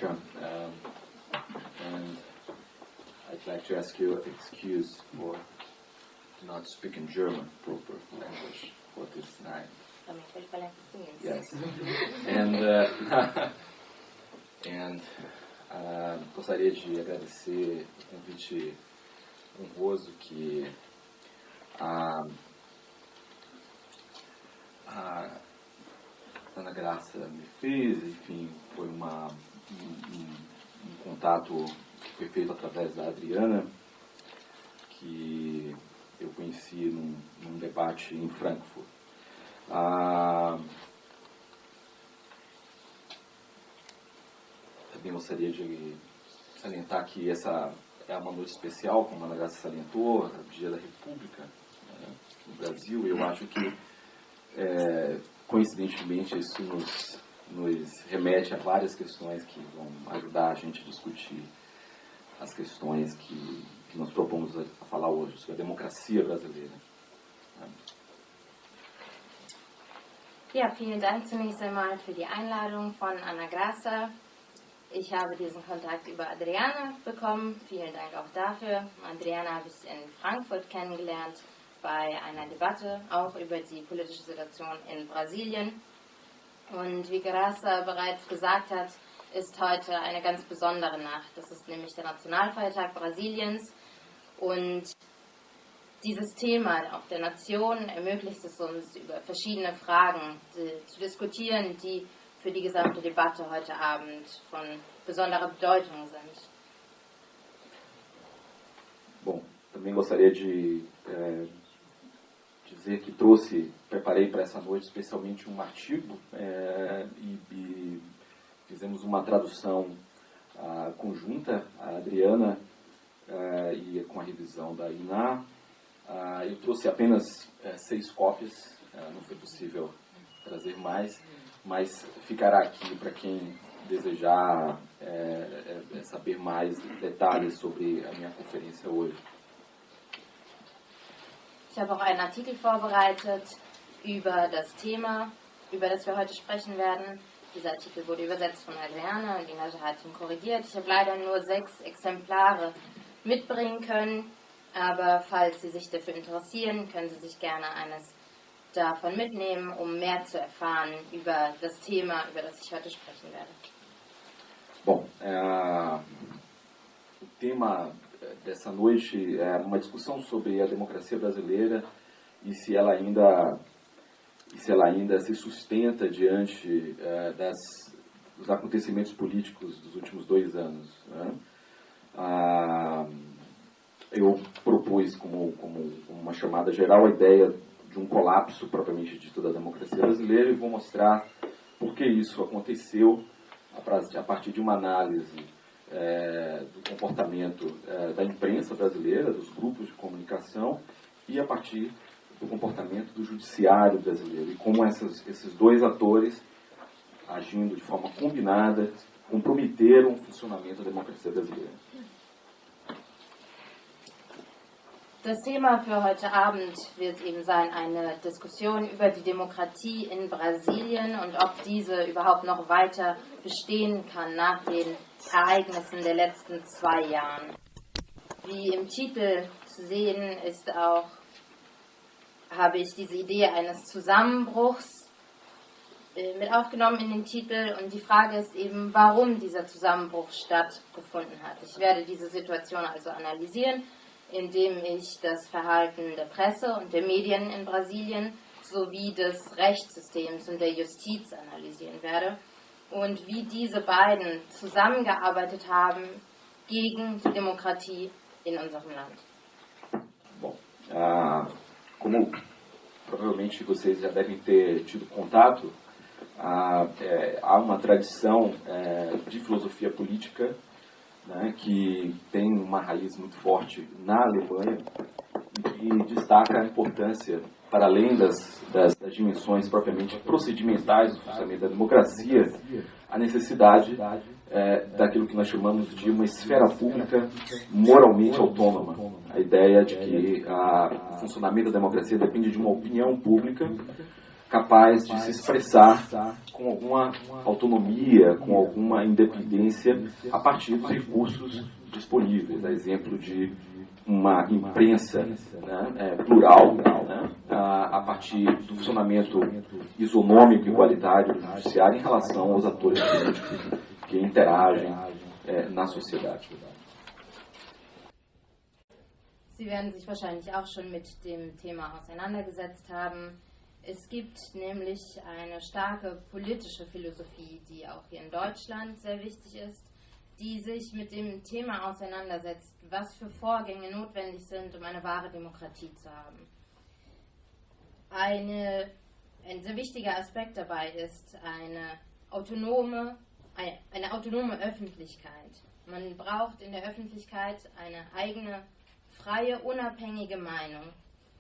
Russia, and I'd like to ask you excuse for not speaking German proper language for this night. Yes. Gostaria de agradecer o convite honroso que a Ana Graça me fez. Enfim, foi um contato que foi feito através da Adriana, que eu conheci num debate em Frankfurt. Também gostaria de salientar que essa é uma noite especial, como a Ana Graça salientou, o Dia da República, né, no Brasil. Eu acho que, coincidentemente, isso nos remete a várias questões que vão ajudar a gente a discutir as questões que nós propomos a falar hoje, sobre a democracia brasileira. Ja, vielen Dank zunächst einmal für die Einladung von Ana Graça. Ich habe diesen Kontakt über Adriana bekommen. Vielen Dank auch dafür. Adriana habe ich in Frankfurt kennengelernt bei einer Debatte, auch über die politische Situation in Brasilien. Und wie Graça bereits gesagt hat, ist heute eine ganz besondere Nacht. Das ist nämlich der Nationalfeiertag Brasiliens. Und dieses Thema auch der Nation ermöglicht es uns, über verschiedene Fragen zu diskutieren, die für die gesamte Debatte heute Abend von besonderer Bedeutung sind. Bom, também gostaria de dizer que preparei para essa noite especialmente um artigo e fizemos uma tradução conjunta, a Adriana e com a revisão da Iná. Eu trouxe apenas 6 cópias, não foi possível trazer mais, mas ficará aqui para quem desejar saber mais detalhes sobre a minha conferência hoje. Ich habe auch einen Artikel vorbereitet über das Thema, über das wir heute sprechen werden. Dieser Artikel wurde übersetzt von Adriana und Ina hat ihn korrigiert. Ich habe leider nur 6 Exemplare mitbringen können, aber falls Sie sich dafür interessieren, können Sie sich gerne eines davon mitnehmen, um mehr zu erfahren über das Thema, über das ich heute sprechen werde. Bom, o tema dessa noite é uma discussão sobre a democracia brasileira e se ela ainda se sustenta diante dos acontecimentos políticos dos últimos 2 anos, né? Eu propus como uma chamada geral a ideia de um colapso propriamente dito da democracia brasileira e vou mostrar por que isso aconteceu a partir de uma análise do comportamento da imprensa brasileira, dos grupos de comunicação e a partir do comportamento do judiciário brasileiro e como esses 2 atores, agindo de forma combinada, comprometeram o funcionamento da democracia brasileira. Das Thema für heute Abend wird eben sein eine Diskussion über die Demokratie in Brasilien und ob diese überhaupt noch weiter bestehen kann nach den Ereignissen der letzten 2 Jahren. Wie im Titel zu sehen ist auch, habe ich diese Idee eines Zusammenbruchs mit aufgenommen in den Titel und die Frage ist eben, warum dieser Zusammenbruch stattgefunden hat. Ich werde diese Situation also analysieren, indem ich das Verhalten der Presse und der Medien in Brasilien sowie des Rechtssystems und der Justiz analysieren werde und wie diese beiden zusammengearbeitet haben gegen die Demokratie in unserem Land. Bom, como provavelmente vocês já devem ter tido contato, há uma tradição de filosofia política, né, que tem uma raiz muito forte na Alemanha e que destaca a importância, para além das dimensões propriamente procedimentais do funcionamento da democracia, a necessidade daquilo que nós chamamos de uma esfera pública moralmente autônoma. A ideia de que o funcionamento da democracia depende de uma opinião pública capaz de se expressar com alguma autonomia, com alguma independência a partir dos recursos disponíveis, a exemplo de uma imprensa, né, plural, né, a partir do funcionamento isonômico e qualitário do judiciário em relação aos atores políticos que interagem na sociedade. Sie werden sich wahrscheinlich auch schon mit dem Thema auseinandergesetzt haben. Es gibt nämlich eine starke politische Philosophie, die auch hier in Deutschland sehr wichtig ist, die sich mit dem Thema auseinandersetzt, was für Vorgänge notwendig sind, um eine wahre Demokratie zu haben. Ein sehr wichtiger Aspekt dabei ist eine autonome Öffentlichkeit. Man braucht in der Öffentlichkeit eine eigene, freie, unabhängige Meinung,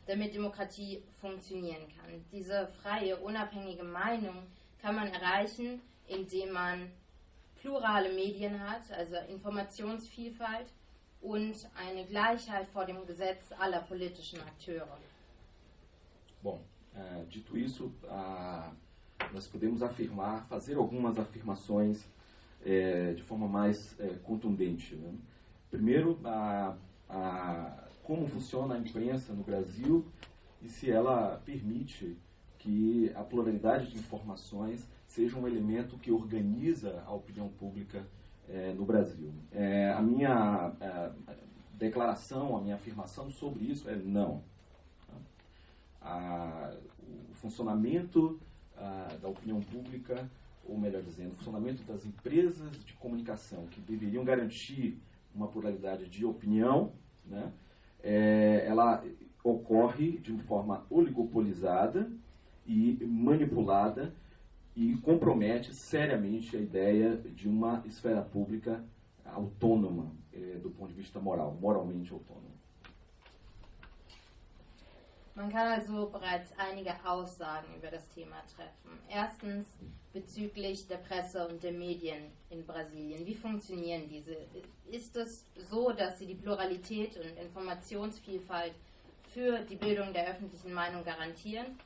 damit Demokratie funktionieren kann. Diese freie, unabhängige Meinung kann man erreichen, indem man plurale Medien hat, also Informationsvielfalt und eine Gleichheit vor dem Gesetz aller politischen Akteure. Bom, dito isso, nós podemos afirmar, fazer algumas afirmações de forma mais contundente, né? Primeiro, como funciona a imprensa no Brasil e se ela permite que a pluralidade de informações seja um elemento que organiza a opinião pública no Brasil. A minha declaração, a minha afirmação sobre isso é não. O funcionamento da opinião pública, ou melhor dizendo, o funcionamento das empresas de comunicação que deveriam garantir uma pluralidade de opinião, né, ela ocorre de uma forma oligopolizada e manipulada e compromete seriamente a ideia de uma esfera pública autônoma do ponto de vista moral, moralmente autônoma. Man kann also bereits einige Aussagen über das Thema treffen. Erstens bezüglich der Presse und der Medien in Brasilien. Wie funktionieren diese? Ist es so, dass sie die Pluralität und Informationsvielfalt für die Bildung der öffentlichen Meinung garantieren?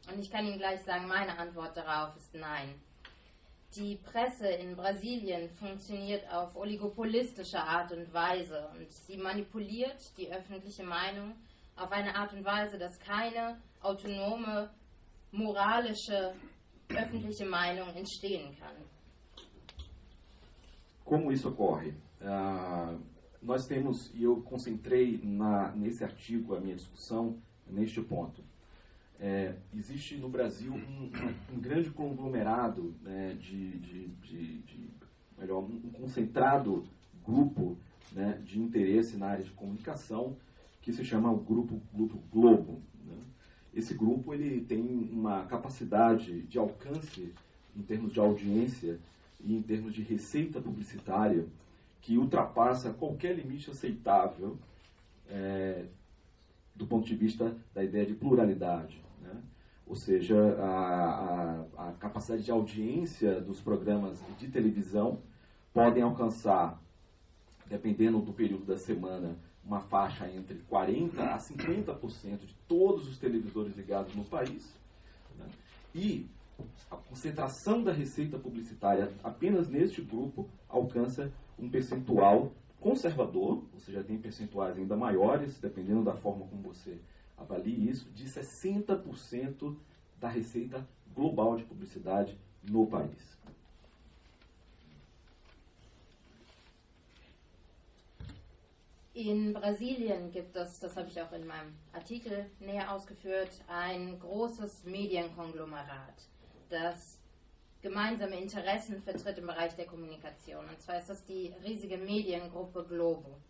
Und ich kann Ihnen gleich sagen, meine Antwort darauf ist nein. Die Presse in Brasilien funktioniert auf oligopolistische Art und Weise und sie manipuliert die öffentliche Meinung auf eine Art und Weise, dass keine autonome, moralische, öffentliche Meinung entstehen kann. Como isso ocorre? Nós temos, e eu concentrei nesse artigo a minha discussão neste ponto. Existe no Brasil um grande conglomerado, né, um concentrado grupo, né, de interesse na área de comunicação, que se chama o Grupo Globo, né? Esse grupo ele tem uma capacidade de alcance em termos de audiência e em termos de receita publicitária que ultrapassa qualquer limite aceitável do ponto de vista da ideia de pluralidade, né? Ou seja, a capacidade de audiência dos programas de televisão podem alcançar, dependendo do período da semana, uma faixa entre 40% a 50% de todos os televisores ligados no país, né? E a concentração da receita publicitária apenas neste grupo alcança um percentual conservador, ou seja, tem percentuais ainda maiores, dependendo da forma como você avalie isso, de 60% da receita global de publicidade no país. In Brasilien gibt es, das habe ich auch in meinem Artikel näher ausgeführt, ein großes Medienkonglomerat, das gemeinsame Interessen vertritt im Bereich der Kommunikation. Und zwar ist das die riesige Mediengruppe Globo.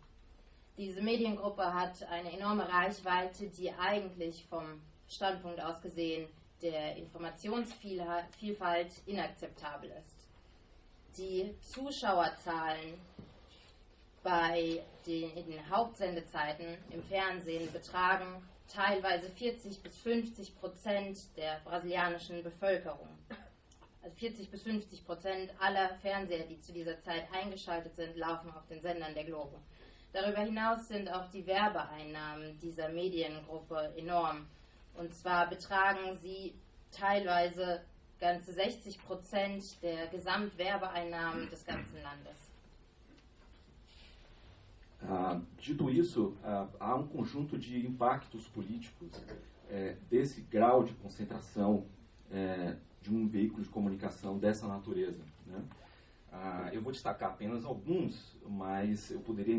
Diese Mediengruppe hat eine enorme Reichweite, die eigentlich vom Standpunkt aus gesehen der Informationsvielfalt inakzeptabel ist. Die Zuschauerzahlen in den Hauptsendezeiten im Fernsehen betragen teilweise 40-50% der brasilianischen Bevölkerung. Also 40-50% aller Fernseher, die zu dieser Zeit eingeschaltet sind, laufen auf den Sendern der Globo. Darüber hinaus sind auch die Werbeeinnahmen dieser Mediengruppe enorm. Und zwar betragen sie teilweise ganze 60% der Gesamtwerbeeinnahmen des ganzen Landes. Dito isso, há conjunto de impactos políticos desse grau de concentração de um veículo de comunicação dessa natureza, né? Eu vou destacar apenas alguns, mas eu poderia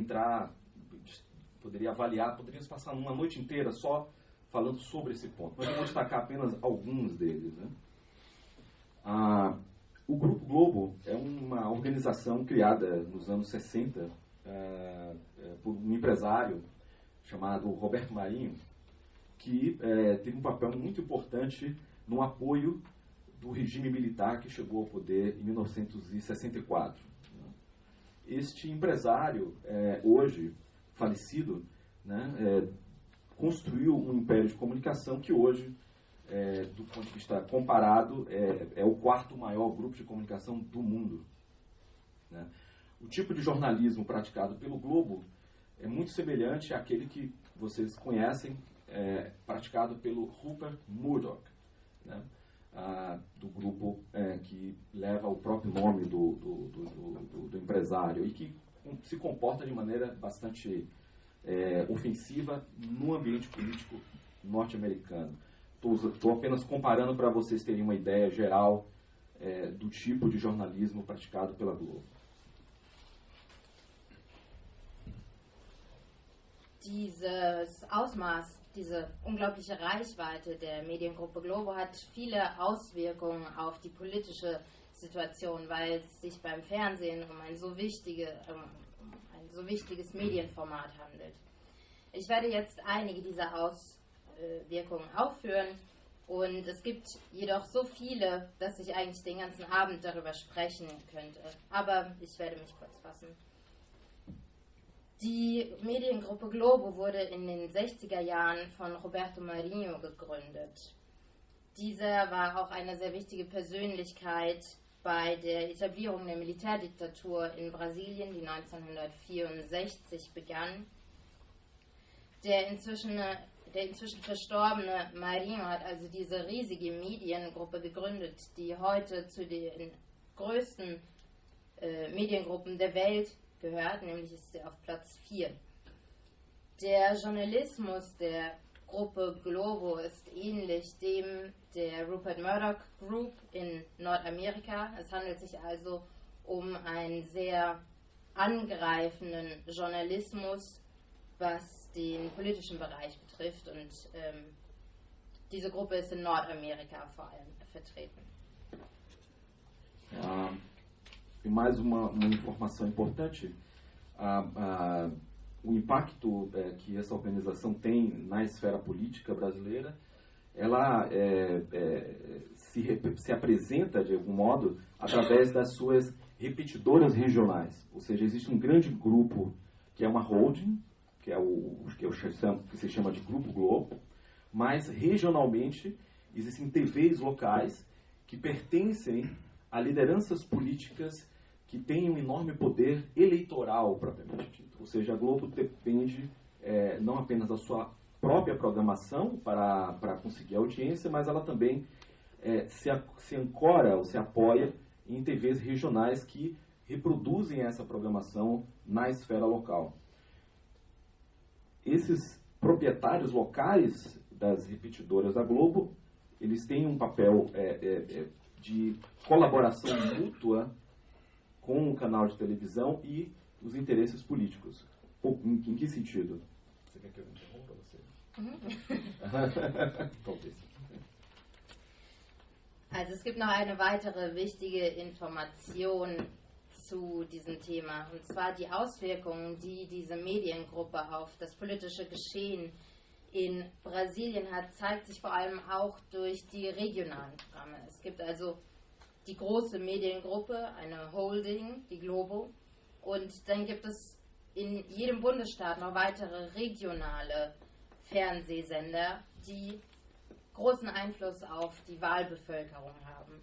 avaliar, poderíamos passar uma noite inteira só falando sobre esse ponto, mas eu vou destacar apenas alguns deles, né? O Grupo Globo é uma organização criada nos anos 60 por um empresário chamado Roberto Marinho, que teve um papel muito importante no apoio do regime militar que chegou ao poder em 1964. Este empresário, hoje falecido, né, construiu um império de comunicação que hoje, do ponto de vista comparado, é o quarto maior grupo de comunicação do mundo, né? O tipo de jornalismo praticado pelo Globo é muito semelhante àquele que vocês conhecem, praticado pelo Rupert Murdoch, né? Do grupo que leva o próprio nome do empresário e que se comporta de maneira bastante ofensiva no ambiente político norte-americano. Estou apenas comparando para vocês terem uma ideia geral do tipo de jornalismo praticado pela Globo. Dieses Ausmaß, diese unglaubliche Reichweite der Mediengruppe Globo hat viele Auswirkungen auf die politische Situation, weil es sich beim Fernsehen um ein so wichtiges Medienformat handelt. Ich werde jetzt einige dieser Auswirkungen aufführen und es gibt jedoch so viele, dass ich eigentlich den ganzen Abend darüber sprechen könnte. Aber ich werde mich kurz fassen. Die Mediengruppe Globo wurde in den 60er Jahren von Roberto Marinho gegründet. Dieser war auch eine sehr wichtige Persönlichkeit bei der Etablierung der Militärdiktatur in Brasilien, die 1964 begann. Der inzwischen verstorbene Marinho hat also diese riesige Mediengruppe gegründet, die heute zu den größten Mediengruppen der Welt gehört, nämlich ist sie auf Platz 4. Der Journalismus der Gruppe Globo ist ähnlich dem der Rupert Murdoch Group in Nordamerika. Es handelt sich also um einen sehr angreifenden Journalismus, was den politischen Bereich betrifft, und diese Gruppe ist in Nordamerika vor allem vertreten. E mais uma informação importante, o impacto que essa organização tem na esfera política brasileira, ela se apresenta, de algum modo, através das suas repetidoras regionais. Ou seja, existe um grande grupo que é uma holding, que se chama de Grupo Globo, mas regionalmente existem TVs locais que pertencem a lideranças políticas que têm um enorme poder eleitoral, propriamente dito. Ou seja, a Globo depende não apenas da sua própria programação para conseguir audiência, mas ela também se ancora ou se apoia em TVs regionais que reproduzem essa programação na esfera local. Esses proprietários locais das repetidoras da Globo, eles têm um papel de colaboração mútua com o canal de televisão e os interesses políticos. Em que sentido? Você quer que eu interrompa você? Talvez. Also es gibt noch eine weitere wichtige Information zu diesem Thema, und zwar die Auswirkungen, die diese Mediengruppe auf das politische Geschehen in Brasilien hat, zeigt sich vor allem auch durch die regionalen Programme. Es gibt also die große Mediengruppe, eine Holding, die Globo, und dann gibt es in jedem Bundesstaat noch weitere regionale Fernsehsender, die großen Einfluss auf die Wahlbevölkerung haben.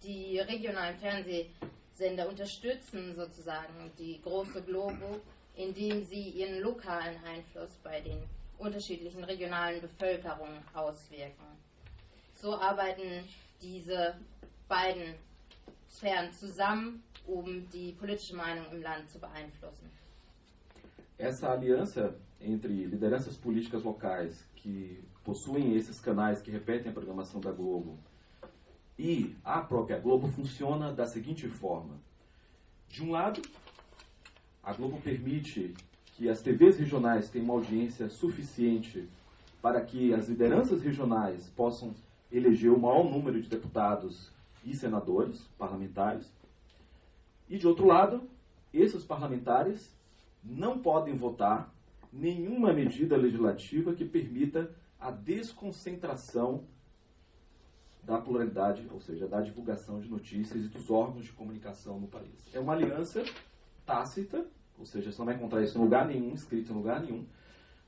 Die regionalen Fernsehsender unterstützen sozusagen die große Globo, indem sie ihren lokalen Einfluss bei den unterschiedlichen regionalen Bevölkerungen auswirken. So arbeiten diese beiden Sphären zusammen, die politische Meinung im Land zu beeinflussen. Essa aliança entre lideranças políticas locais que possuem esses canais que repetem a programação da Globo e a própria Globo funciona da seguinte forma. De um lado, a Globo permite que as TVs regionais tenham uma audiência suficiente para que as lideranças regionais possam eleger o maior número de deputados e senadores, parlamentares. E, de outro lado, esses parlamentares não podem votar nenhuma medida legislativa que permita a desconcentração da pluralidade, ou seja, da divulgação de notícias e dos órgãos de comunicação no país. É uma aliança tácita, ou seja, você não vai encontrar isso em lugar nenhum, escrito em lugar nenhum,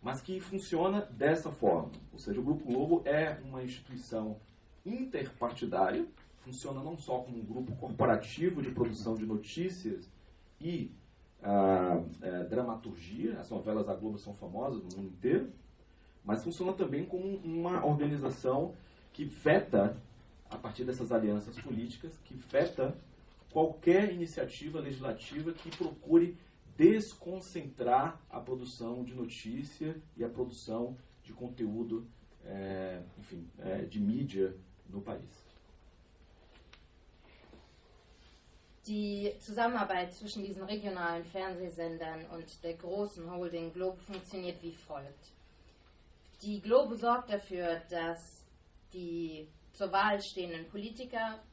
mas que funciona dessa forma. Ou seja, o Grupo Globo é uma instituição interpartidária, funciona não só como um grupo corporativo de produção de notícias e dramaturgia, as novelas da Globo são famosas no mundo inteiro, mas funciona também como uma organização que veta, a partir dessas alianças políticas, que veta qualquer iniciativa legislativa que procure desconcentrar a produção de notícia e a produção de conteúdo, de mídia no país. Die Zusammenarbeit zwischen diesen regionalen Fernsehsendern und der großen Holding Globo funktioniert wie folgt. Die Globo sorgt dafür, dass die zur Wahl stehenden Politiker,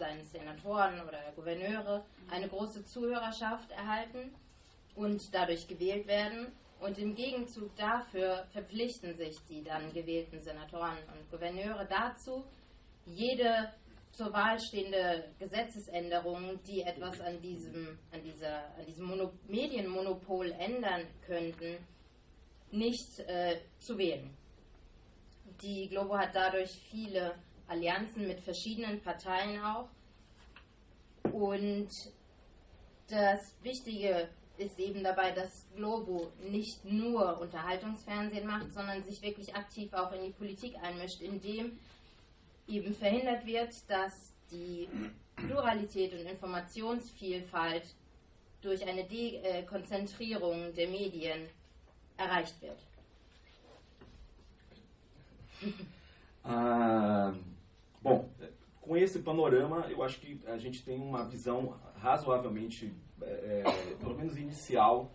seien es Senatoren oder Gouverneure, eine große Zuhörerschaft erhalten und dadurch gewählt werden. Und im Gegenzug dafür verpflichten sich die dann gewählten Senatoren und Gouverneure dazu, jede zur Wahl stehende Gesetzesänderung, die etwas an diesem Medienmonopol ändern könnten, nicht zu wählen. Die Globo hat dadurch viele Allianzen mit verschiedenen Parteien auch. Und das Wichtige ist eben dabei, dass Globo nicht nur Unterhaltungsfernsehen macht, sondern sich wirklich aktiv auch in die Politik einmischt, indem eben verhindert wird, dass die Pluralität und Informationsvielfalt durch eine Dekonzentrierung der Medien erreicht wird. Bom, com esse panorama, eu acho que a gente tem uma visão razoavelmente, pelo menos inicial,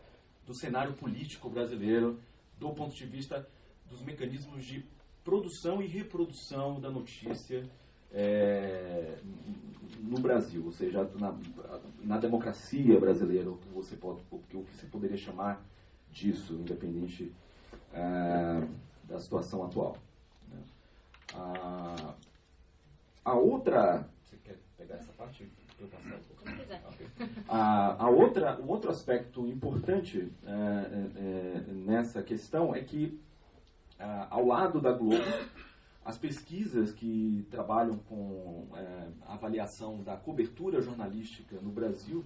do cenário político brasileiro, do ponto de vista dos mecanismos de produção e reprodução da notícia no Brasil, ou seja, na democracia brasileira, o que você poderia chamar disso, independente da situação atual. Né? A outra... Você quer pegar essa parte? Eu passar um pouco. Okay. O outro aspecto importante nessa questão é que, ao lado da Globo, as pesquisas que trabalham com a avaliação da cobertura jornalística no Brasil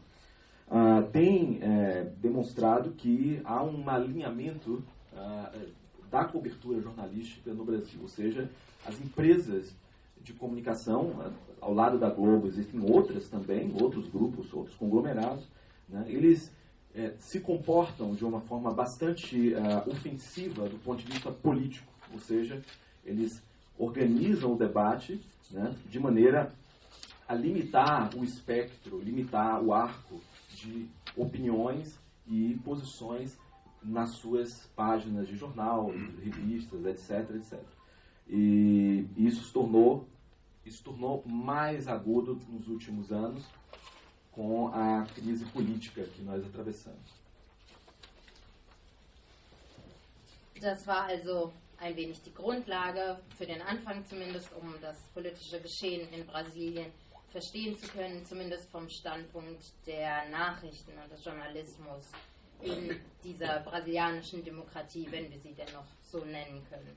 têm demonstrado que há um alinhamento da cobertura jornalística no Brasil, ou seja, as empresas de comunicação, ao lado da Globo existem outras também, outros grupos, outros conglomerados, né? Eles se comportam de uma forma bastante ofensiva do ponto de vista político, ou seja, eles organizam o debate, né, de maneira a limitar o espectro, limitar o arco de opiniões e posições nas suas páginas de jornal, revistas, etc, etc. E isso se tornou mais agudo nos últimos anos com a crise política que nós atravessamos. Das war also ein wenig die Grundlage, für den Anfang zumindest, um das politische Geschehen in Brasilien verstehen zu können, zumindest vom Standpunkt der Nachrichten und des Journalismus in dieser brasilianischen Demokratie, wenn wir sie denn noch so nennen können.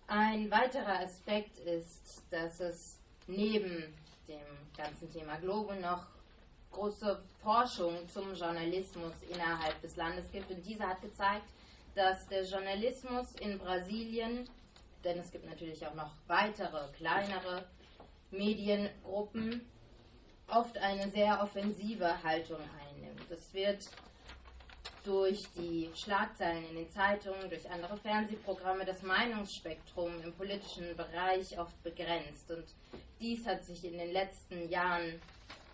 Ein weiterer Aspekt ist, dass es neben dem ganzen Thema Globo noch große Forschung zum Journalismus innerhalb des Landes gibt. Und diese hat gezeigt, dass der Journalismus in Brasilien denn es gibt natürlich auch noch weitere, kleinere Mediengruppen, oft eine sehr offensive Haltung einnimmt. Das wird durch die Schlagzeilen in den Zeitungen, durch andere Fernsehprogramme das Meinungsspektrum im politischen Bereich oft begrenzt. Und dies hat sich in den letzten Jahren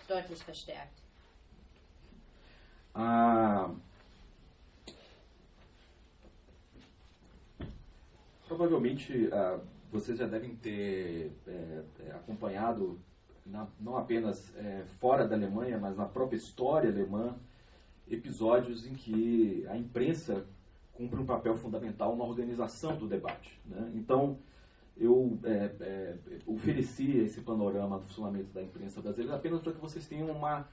deutlich verstärkt. Provavelmente vocês já devem ter acompanhado, não apenas fora da Alemanha, mas na própria história alemã, episódios em que a imprensa cumpre um papel fundamental na organização do debate, né? Então, eu ofereci esse panorama do funcionamento da imprensa brasileira apenas para que vocês tenham uma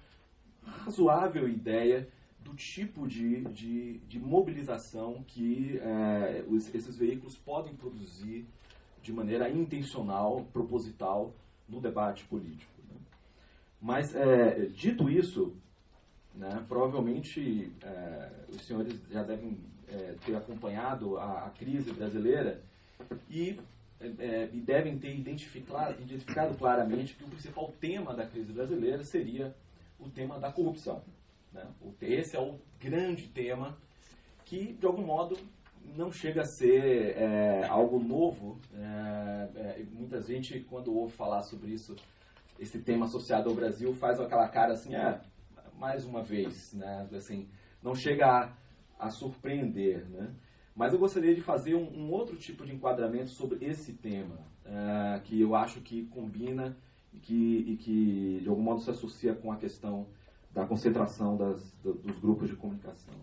razoável ideia do tipo de mobilização que esses veículos podem produzir de maneira intencional, proposital, no debate político, né? Mas, dito isso, né, provavelmente os senhores já devem ter acompanhado a crise brasileira e devem ter identificado claramente que o principal tema da crise brasileira seria o tema da corrupção, né? Esse é o grande tema que, de algum modo, não chega a ser algo novo. Muita gente, quando ouve falar sobre isso, esse tema associado ao Brasil, faz aquela cara assim, mais uma vez, né? Assim, não chega a surpreender, né? Mas eu gostaria de fazer um outro tipo de enquadramento sobre esse tema, que eu acho que combina e que de algum modo se associa com a questão da concentração dos grupos de comunicação.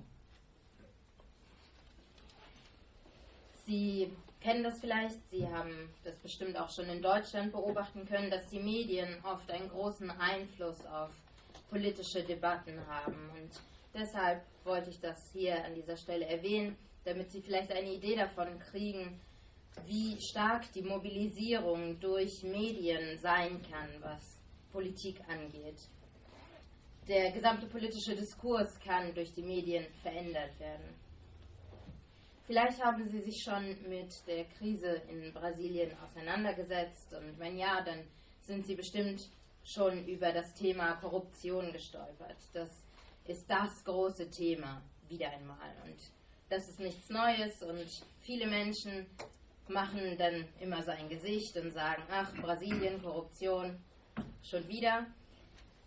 Sie kennen das vielleicht, Sie haben das bestimmt auch schon in Deutschland beobachten können, dass die Medien oft einen großen Einfluss auf politische Debatten haben. Und deshalb wollte ich das hier an dieser Stelle erwähnen, damit Sie vielleicht eine Idee davon kriegen, wie stark die Mobilisierung durch Medien sein kann, was Politik angeht. Der gesamte politische Diskurs kann durch die Medien verändert werden. Vielleicht haben Sie sich schon mit der Krise in Brasilien auseinandergesetzt und wenn ja, dann sind Sie bestimmt schon über das Thema Korruption gestolpert. Das ist das große Thema, wieder einmal. Und das ist nichts Neues und viele Menschen machen dann immer so ein Gesicht und sagen, ach, Brasilien, Korruption, schon wieder.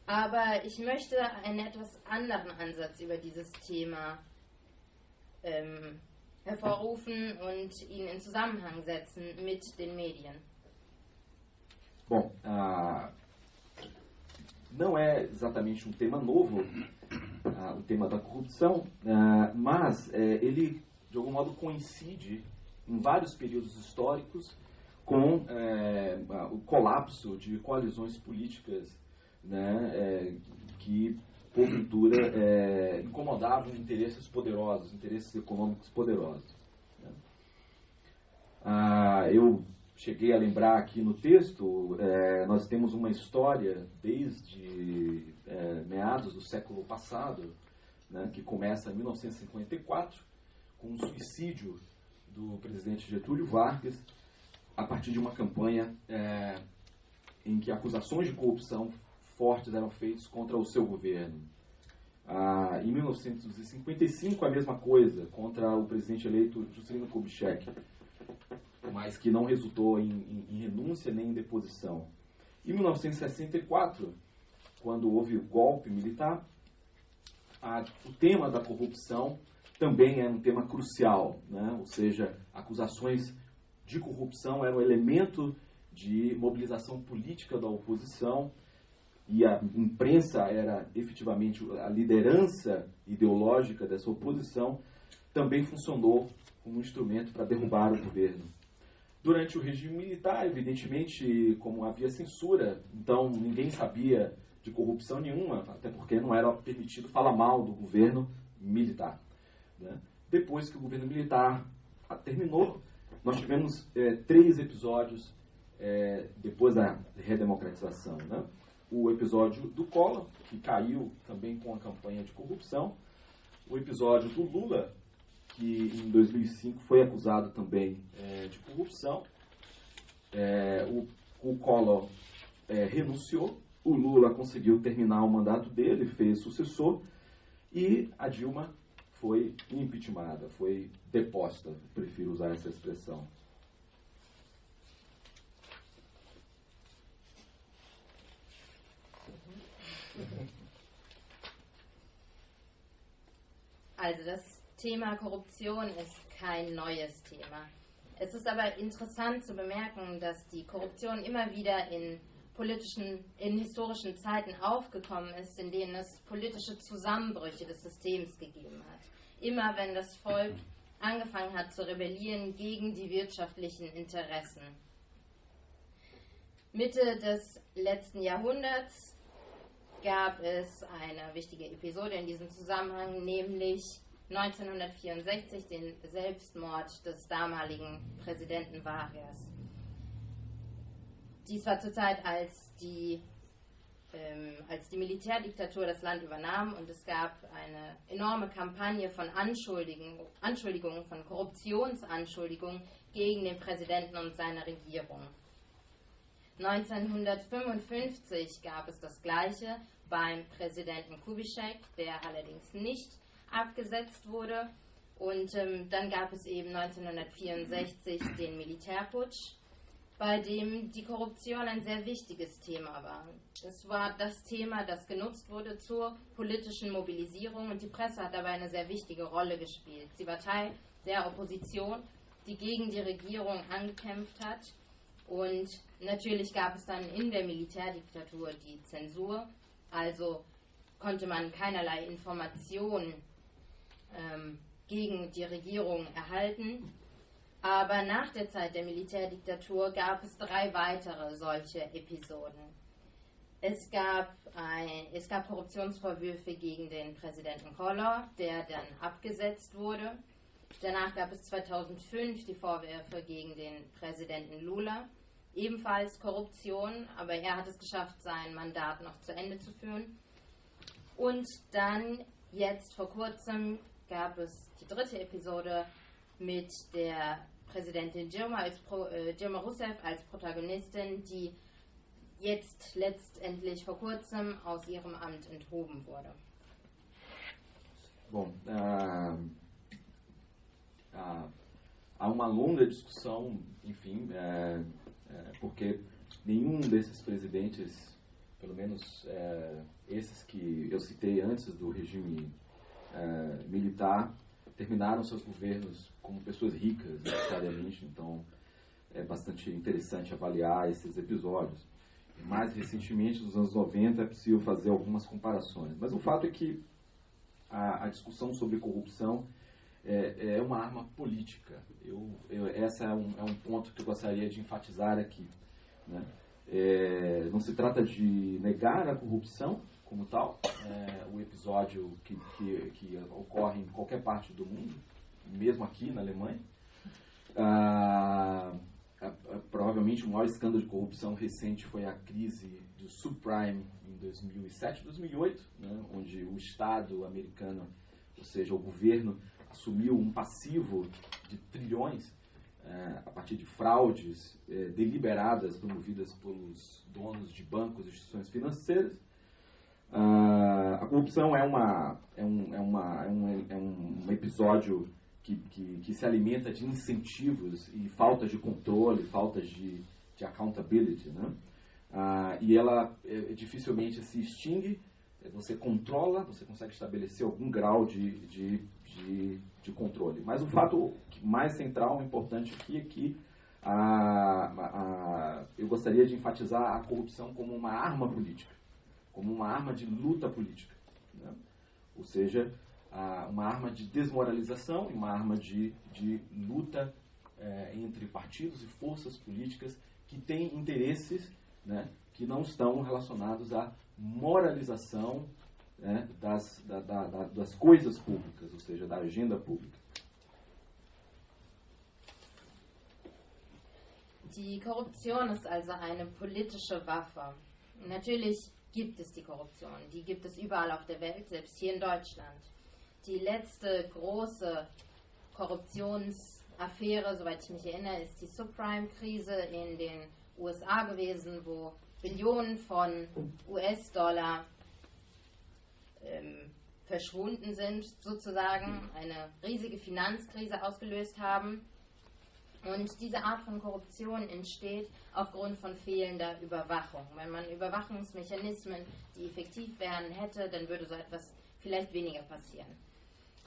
Aber ich möchte einen etwas anderen Ansatz über dieses Thema hervorrufen und ihn in Zusammenhang setzen mit den Medien. Bom, não é exatamente um tema novo, o tema da corrupção, mas ele, de algum modo, coincide em vários períodos históricos com o colapso de coalizões políticas, né, que, porventura, incomodavam interesses poderosos, interesses econômicos poderosos, né? Eu cheguei a lembrar aqui no texto, nós temos uma história desde meados do século passado, né, que começa em 1954, com o suicídio do presidente Getúlio Vargas, a partir de uma campanha em que acusações de corrupção fortes eram feitas contra o seu governo. Em 1955, a mesma coisa, contra o presidente eleito Juscelino Kubitschek, mas que não resultou em renúncia nem em deposição. Em 1964, quando houve o golpe militar, o tema da corrupção também é um tema crucial, né? Ou seja, acusações de corrupção eram um elemento de mobilização política da oposição e a imprensa era efetivamente a liderança ideológica dessa oposição, também funcionou como um instrumento para derrubar o governo. Durante o regime militar, evidentemente, como havia censura, então ninguém sabia de corrupção nenhuma, até porque não era permitido falar mal do governo militar, né? Depois que o governo militar terminou, nós tivemos 3 episódios depois da redemocratização, né? O episódio do Collor, que caiu também com a campanha de corrupção, o episódio do Lula, que em 2005 foi acusado também de corrupção, o Collor renunciou, o Lula conseguiu terminar o mandato dele, fez sucessor, e a Dilma foi impeachmentada, foi deposta, prefiro usar essa expressão. Also das Thema Korruption ist kein neues Thema. Es ist aber interessant zu bemerken, dass die Korruption immer wieder in historischen Zeiten aufgekommen ist, in denen es politische Zusammenbrüche des Systems gegeben hat. Immer wenn das Volk angefangen hat zu rebellieren gegen die wirtschaftlichen Interessen. Mitte des letzten Jahrhunderts gab es eine wichtige Episode in diesem Zusammenhang, nämlich 1964 den Selbstmord des damaligen Präsidenten Vargas. Dies war zur Zeit, als die Militärdiktatur das Land übernahm, und es gab eine enorme Kampagne von Anschuldigungen, von Korruptionsanschuldigungen gegen den Präsidenten und seine Regierung. 1955 gab es das Gleiche beim Präsidenten Kubitschek, der allerdings nicht abgesetzt wurde. Und dann gab es eben 1964 den Militärputsch, bei dem die Korruption ein sehr wichtiges Thema war. Es war das Thema, das genutzt wurde zur politischen Mobilisierung, und die Presse hat dabei eine sehr wichtige Rolle gespielt. Sie war Teil der Opposition, die gegen die Regierung angekämpft hat. Und natürlich gab es dann in der Militärdiktatur die Zensur, also konnte man keinerlei Informationen gegen die Regierung erhalten. Aber nach der Zeit der Militärdiktatur gab es 3 weitere solche Episoden. Es gab Korruptionsvorwürfe gegen den Präsidenten Collor, der dann abgesetzt wurde. Danach gab es 2005 die Vorwürfe gegen den Präsidenten Lula. Ebenfalls Korruption, aber er hat es geschafft, sein Mandat noch zu Ende zu führen. Und dann, jetzt vor kurzem, gab es die 3. Episode mit der Präsidentin Dilma Rousseff als Protagonistin, die jetzt letztendlich vor kurzem aus ihrem Amt enthoben wurde. Bom, há uma longa discussão, enfim, porque nenhum desses presidentes, pelo menos esses que eu citei antes do regime militar, terminaram seus governos como pessoas ricas, necessariamente. Então é bastante interessante avaliar esses episódios. E mais recentemente, nos anos 90, é possível fazer algumas comparações. Mas o fato é que a discussão sobre corrupção é uma arma política. Esse é um ponto que eu gostaria de enfatizar aqui, né? Não se trata de negar a corrupção como tal, o episódio que ocorre em qualquer parte do mundo, mesmo aqui na Alemanha. Provavelmente o maior escândalo de corrupção recente foi a crise do subprime em 2007, 2008, né, onde o Estado americano, ou seja, o governo, assumiu um passivo de trilhões a partir de fraudes deliberadas, promovidas pelos donos de bancos e instituições financeiras. A corrupção é um episódio que se alimenta de incentivos e falta de controle, falta de accountability, né? E ela dificilmente se extingue. Você controla, você consegue estabelecer algum grau de controle. Mas o fato mais central, importante aqui, é que eu gostaria de enfatizar a corrupção como uma arma política, como uma arma de luta política, né? Ou seja, uma arma de desmoralização e uma arma de luta entre partidos e forças políticas que têm interesses, né, que não estão relacionados à moralização, né, das coisas públicas, ou seja, da agenda pública. Die Korruption ist also eine politische Waffe. Natürlich gibt es die Korruption, die gibt es überall auf der Welt, selbst hier in Deutschland. Die letzte große Affäre, soweit ich mich erinnere, ist die Subprime-Krise in den USA gewesen, wo Billionen von US-Dollar verschwunden sind, sozusagen eine riesige Finanzkrise ausgelöst haben. Und diese Art von Korruption entsteht aufgrund von fehlender Überwachung. Wenn man Überwachungsmechanismen, die effektiv wären, hätte, dann würde so etwas vielleicht weniger passieren.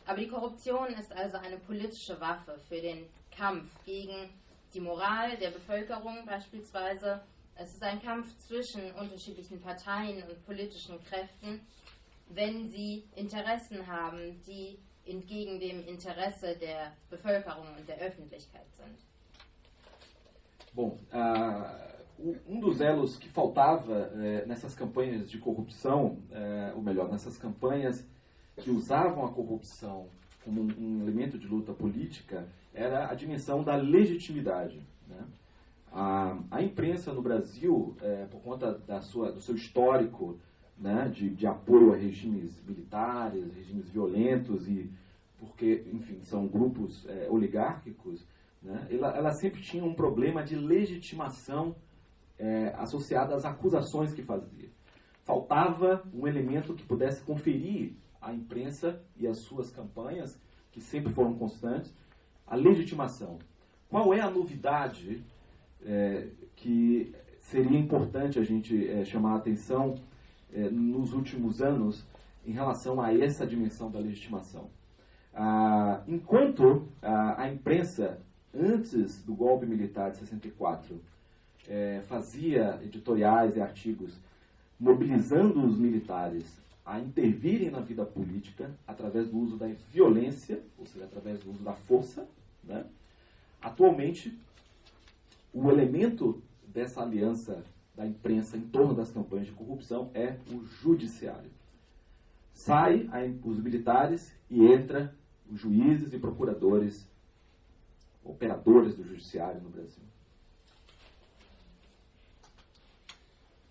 Aber die Korruption ist also eine politische Waffe für den Kampf gegen die Moral der Bevölkerung beispielsweise. Es ist ein Kampf zwischen unterschiedlichen Parteien und politischen Kräften, wenn sie Interessen haben, die entgegen dem Interesse der Bevölkerung und der Öffentlichkeit sind. Bom, dos elos que faltava nessas campanhas de corrupção, ou melhor, nessas campanhas que usavam a corrupção como um elemento de luta política, era a dimensão da legitimidade, né? A imprensa no Brasil, por conta do seu histórico, né, de apoio a regimes militares, regimes violentos, e porque, enfim, são grupos oligárquicos, né, ela sempre tinha um problema de legitimação associado às acusações que fazia. Faltava um elemento que pudesse conferir à imprensa e às suas campanhas, que sempre foram constantes, a legitimação. Qual é a novidade que seria importante a gente chamar a atenção nos últimos anos em relação a essa dimensão da legitimação? Enquanto a imprensa, antes do golpe militar de 64, fazia editoriais e artigos mobilizando os militares a intervirem na vida política através do uso da violência, ou seja, através do uso da força, né? Atualmente, o elemento dessa aliança da imprensa em torno das campanhas de corrupção é o judiciário. Sai os militares e entra os juízes e procuradores, operadores do judiciário no Brasil.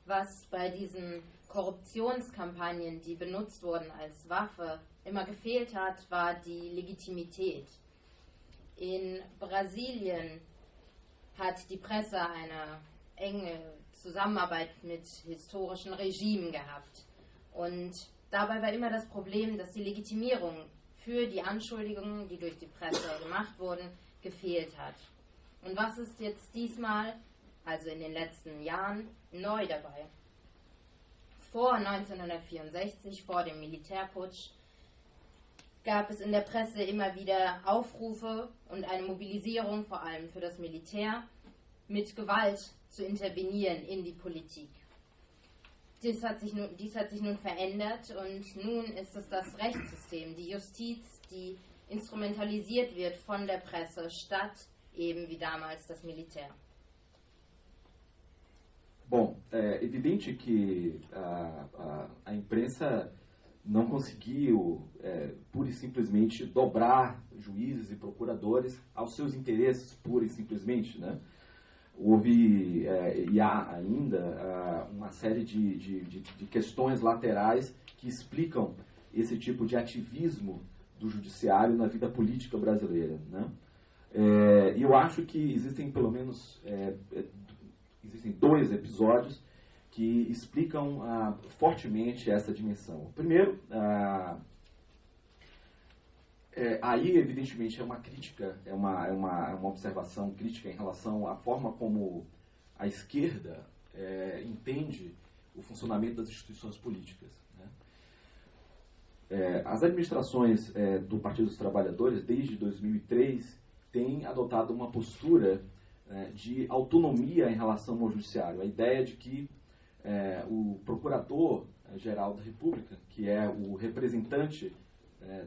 Was bei diesen Korruptionskampagnen, die benutzt wurden als Waffe, immer gefehlt hat, war die Legitimität. In Brasilien hat die Presse eine enge Zusammenarbeit mit historischen Regimen gehabt. Und dabei war immer das Problem, dass die Legitimierung für die Anschuldigungen, die durch die Presse gemacht wurden, gefehlt hat. Und was ist jetzt diesmal, also in den letzten Jahren, neu dabei? Vor 1964, vor dem Militärputsch, gab es in der Presse immer wieder Aufrufe und eine Mobilisierung, vor allem für das Militär, mit Gewalt zu intervenieren in die Politik. Dies hat sich nun verändert und nun ist es das Rechtssystem, die Justiz, die instrumentalisiert wird von der Presse, statt eben wie damals das Militär. Bom, é evidente que a imprensa não conseguiu pura e simplesmente dobrar juízes e procuradores aos seus interesses, pura e simplesmente, né? Houve e há ainda uma série de questões laterais que explicam esse tipo de ativismo do judiciário na vida política brasileira, né? E eu acho que existem pelo menos existem 2 episódios que explicam fortemente essa dimensão. Primeiro, aí evidentemente é uma crítica, é uma observação crítica em relação à forma como a esquerda entende o funcionamento das instituições políticas, né? As administrações do Partido dos Trabalhadores, desde 2003, têm adotado uma postura de autonomia em relação ao judiciário. A ideia de que o Procurador-Geral da República, que é o representante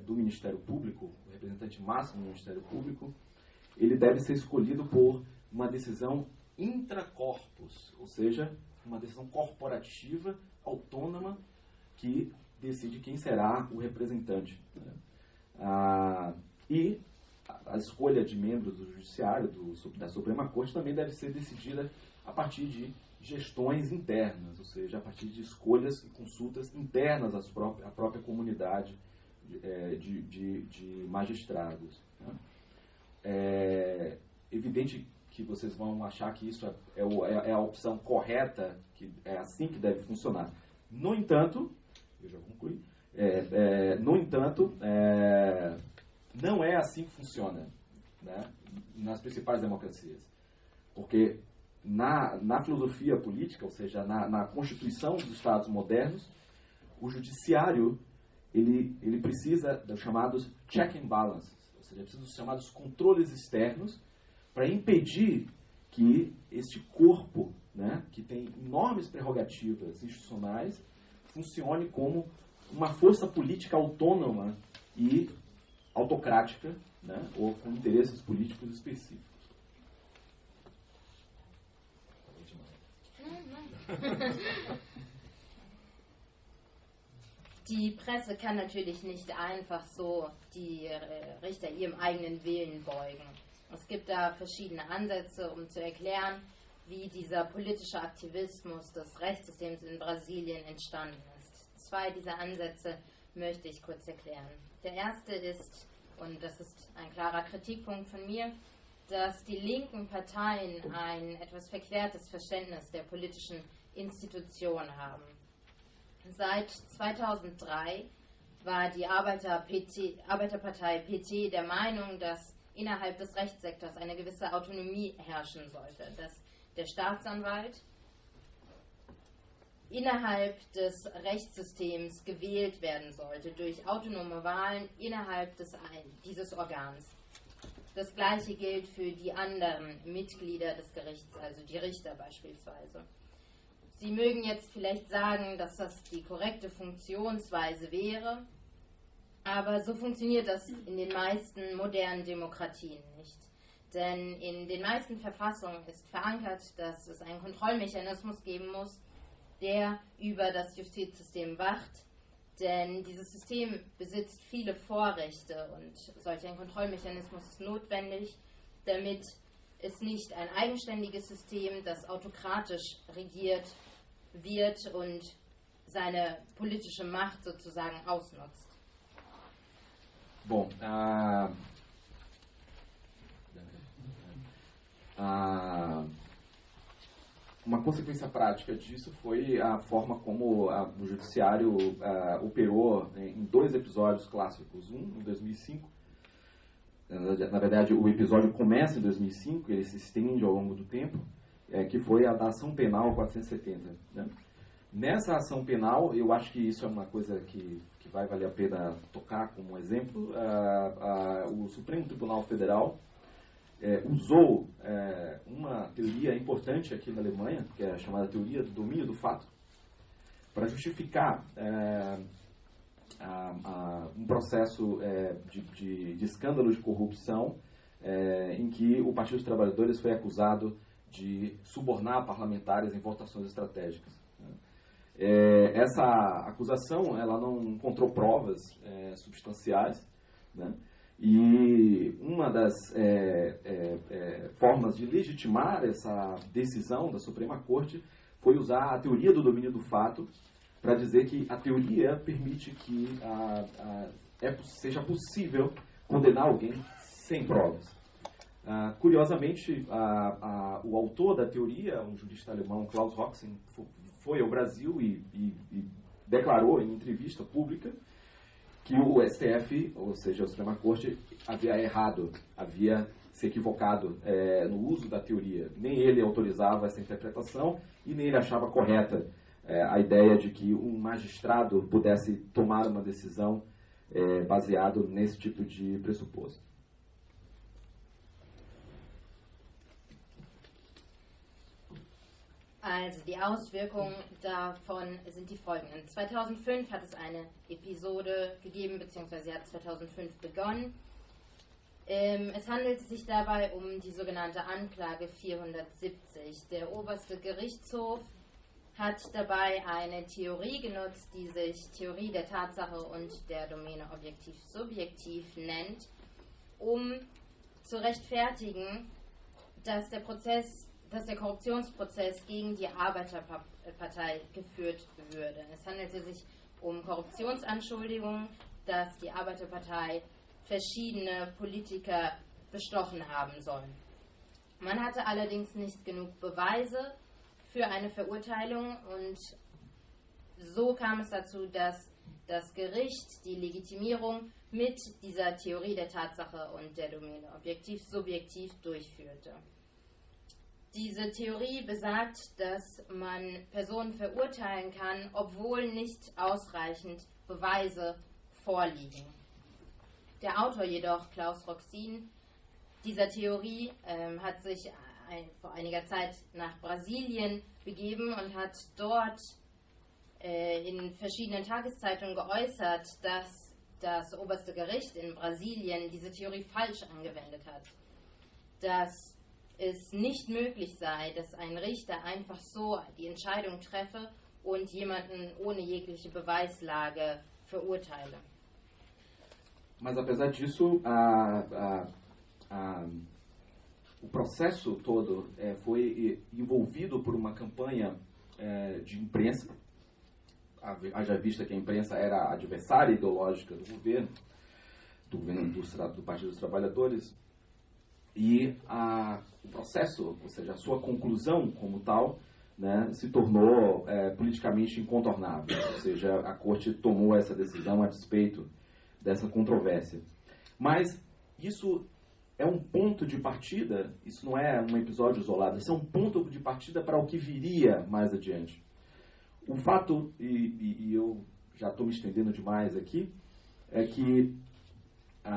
do Ministério Público, o representante máximo do Ministério Público, ele deve ser escolhido por uma decisão intracorpus, ou seja, uma decisão corporativa, autônoma, que decide quem será o representante, né? E a escolha de membros do Judiciário, da Suprema Corte, também deve ser decidida a partir de gestões internas, ou seja, a partir de escolhas e consultas internas à própria comunidade de magistrados, né? É evidente que vocês vão achar que isso é a opção correta, que é assim que deve funcionar. No entanto, eu já concluí, não é assim que funciona, né, nas principais democracias. Porque na filosofia política, ou seja, na constituição dos Estados modernos, o judiciário ele precisa dos chamados check and balances, ou seja, precisa dos chamados controles externos para impedir que este corpo, né, que tem enormes prerrogativas institucionais, funcione como uma força política autônoma e autocrática, né, ou com interesses políticos específicos. Die Presse kann natürlich nicht einfach so die Richter ihrem eigenen Willen beugen. Es gibt da verschiedene Ansätze, um zu erklären, wie dieser politische Aktivismus des Rechtssystems in Brasilien entstanden ist. 2 dieser Ansätze möchte ich kurz erklären. Der erste ist, und das ist ein klarer Kritikpunkt von mir, dass die linken Parteien ein etwas verklärtes Verständnis der politischen Institution haben. Seit 2003 war die Arbeiterpartei PT der Meinung, dass innerhalb des Rechtssektors eine gewisse Autonomie herrschen sollte, dass der Staatsanwalt innerhalb des Rechtssystems gewählt werden sollte durch autonome Wahlen innerhalb dieses Organs. Das Gleiche gilt für die anderen Mitglieder des Gerichts, also die Richter beispielsweise. Sie mögen jetzt vielleicht sagen, dass das die korrekte Funktionsweise wäre, aber so funktioniert das in den meisten modernen Demokratien nicht. Denn in den meisten Verfassungen ist verankert, dass es einen Kontrollmechanismus geben muss, der über das Justizsystem wacht. Denn dieses System besitzt viele Vorrechte und solch ein Kontrollmechanismus ist notwendig, damit es nicht ein eigenständiges System, das autokratisch regiert wird und seine politische Macht sozusagen ausnutzt. Bom, uma consequência prática disso foi a forma como o judiciário operou em 2 episódios clássicos. Um em 2005, na verdade o episódio começa em 2005, ele se estende ao longo do tempo, que foi a da ação penal 470. Né? Nessa ação penal, eu acho que isso é uma coisa que vai valer a pena tocar como exemplo. O Supremo Tribunal Federal usou uma teoria importante aqui na Alemanha, que é a chamada teoria do domínio do fato, para justificar um processo de escândalo de corrupção em que o Partido dos Trabalhadores foi acusado de subornar parlamentares em votações estratégicas. Essa acusação ela não encontrou provas substanciais, né? E uma das formas de legitimar essa decisão da Suprema Corte foi usar a teoria do domínio do fato para dizer que a teoria permite que seja possível condenar alguém sem provas. Curiosamente, o autor da teoria, um jurista alemão, Klaus Roxen, foi ao Brasil e declarou em entrevista pública que o STF, ou seja, a Suprema Corte, havia errado, havia se equivocado no uso da teoria. Nem ele autorizava essa interpretação e nem ele achava correta a ideia de que um magistrado pudesse tomar uma decisão baseado nesse tipo de pressuposto. Also die Auswirkungen davon sind die folgenden. 2005 hat es eine Episode gegeben, beziehungsweise sie hat 2005 begonnen. Es handelt sich dabei um die sogenannte Anklage 470. Der oberste Gerichtshof hat dabei eine Theorie genutzt, die sich Theorie der Tatsache und der Domäne objektiv-subjektiv nennt, um zu rechtfertigen, dass der Korruptionsprozess gegen die Arbeiterpartei geführt würde. Es handelte sich um Korruptionsanschuldigungen, dass die Arbeiterpartei verschiedene Politiker bestochen haben sollen. Man hatte allerdings nicht genug Beweise für eine Verurteilung und so kam es dazu, dass das Gericht die Legitimierung mit dieser Theorie der Tatsache und der Domäne objektiv-subjektiv durchführte. Diese Theorie besagt, dass man Personen verurteilen kann, obwohl nicht ausreichend Beweise vorliegen. Der Autor jedoch, Klaus Roxin, dieser Theorie hat sich vor einiger Zeit nach Brasilien begeben und hat dort in verschiedenen Tageszeitungen geäußert, dass das oberste Gericht in Brasilien diese Theorie falsch angewendet hat. Dass es nicht möglich sei, dass ein Richter einfach so die Entscheidung treffe und jemanden ohne jegliche Beweislage verurteile. Mas apesar disso, o processo todo foi envolvido por uma campanha de imprensa, haja vista que a imprensa era adversária ideológica do governo do Partido dos Trabalhadores, e o processo, ou seja, a sua conclusão como tal, né, se tornou politicamente incontornável, ou seja, a Corte tomou essa decisão a despeito dessa controvérsia. Mas isso é um ponto de partida, isso não é um episódio isolado, isso é um ponto de partida para o que viria mais adiante. O fato, e eu já estou me estendendo demais aqui, é que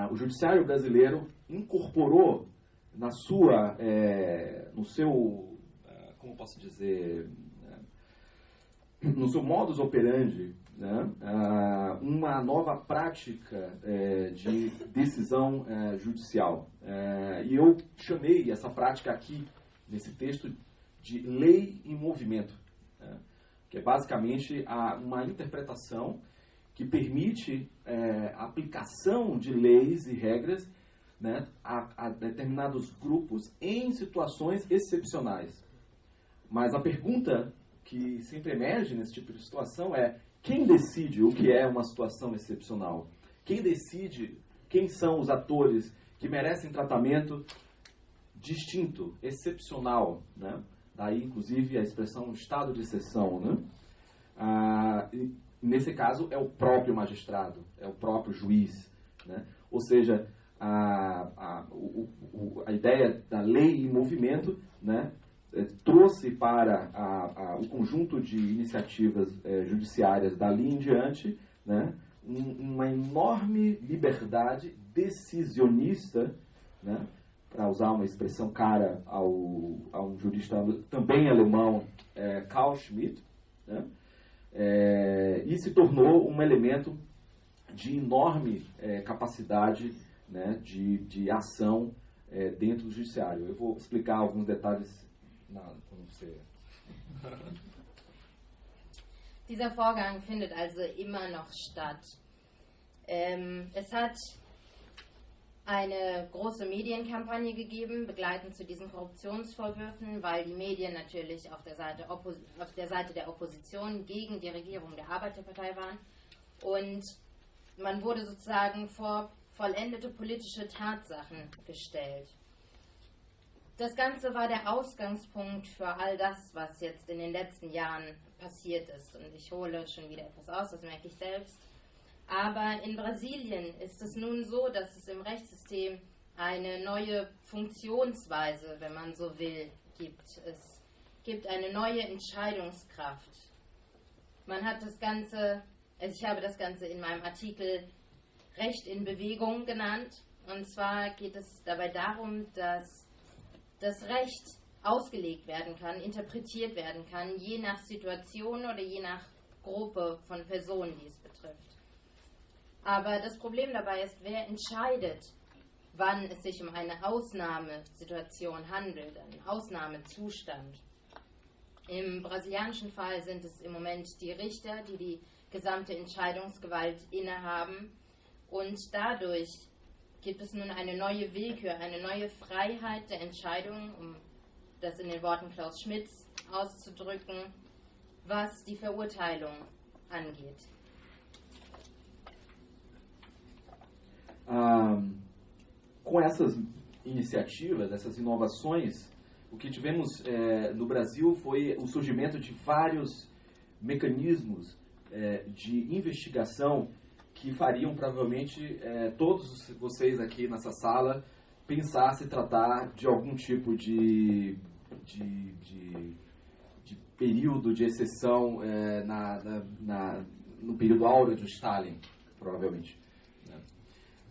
o judiciário brasileiro incorporou no seu, como posso dizer, no seu modus operandi, né, uma nova prática de decisão judicial. E eu chamei essa prática aqui, nesse texto, de lei em movimento, né, que é basicamente uma interpretação que permite a aplicação de leis e regras, né, a determinados grupos em situações excepcionais. Mas a pergunta que sempre emerge nesse tipo de situação é: quem decide o que é uma situação excepcional? Quem decide quem são os atores que merecem tratamento distinto, excepcional, né? Daí, inclusive, a expressão estado de exceção, né? Nesse caso, é o próprio magistrado, é o próprio juiz, né? Ou seja, a ideia da lei em movimento, né, trouxe para o conjunto de iniciativas judiciárias dali em diante, né, uma enorme liberdade decisionista, né, para usar uma expressão cara a um jurista também alemão, Carl Schmitt, né, e se tornou um elemento de enorme capacidade, né, de ação dentro do judiciário. Eu vou explicar alguns detalhes quando você... Dieser Vorgang findet also immer noch statt. Es hat eine große Medienkampagne gegeben, begleitend zu diesen Korruptionsvorwürfen, weil die Medien natürlich auf der Seite der Opposition gegen die Regierung der Arbeiterpartei waren. Und man wurde sozusagen vor vollendete politische Tatsachen gestellt. Das Ganze war der Ausgangspunkt für all das, was jetzt in den letzten Jahren passiert ist. Und ich hole schon wieder etwas aus, das merke ich selbst. Aber in Brasilien ist es nun so, dass es im Rechtssystem eine neue Funktionsweise, wenn man so will, gibt. Es gibt eine neue Entscheidungskraft. Man hat das Ganze, ich habe das Ganze in meinem Artikel Recht in Bewegung genannt. Und zwar geht es dabei darum, dass das Recht ausgelegt werden kann, interpretiert werden kann, je nach Situation oder je nach Gruppe von Personen, die es betrifft. Aber das Problem dabei ist, wer entscheidet, wann es sich um eine Ausnahmesituation handelt, einen Ausnahmezustand. Im brasilianischen Fall sind es im Moment die Richter, die die gesamte Entscheidungsgewalt innehaben. Und dadurch gibt es nun eine neue Willkür, eine neue Freiheit der Entscheidung, um das in den Worten Klaus Schmidts auszudrücken, was die Verurteilung angeht. Com essas iniciativas, essas inovações, o que tivemos no Brasil foi o surgimento de vários mecanismos de investigação que fariam provavelmente todos vocês aqui nessa sala pensar se tratar de algum tipo de período de exceção no período áureo de Stalin, provavelmente.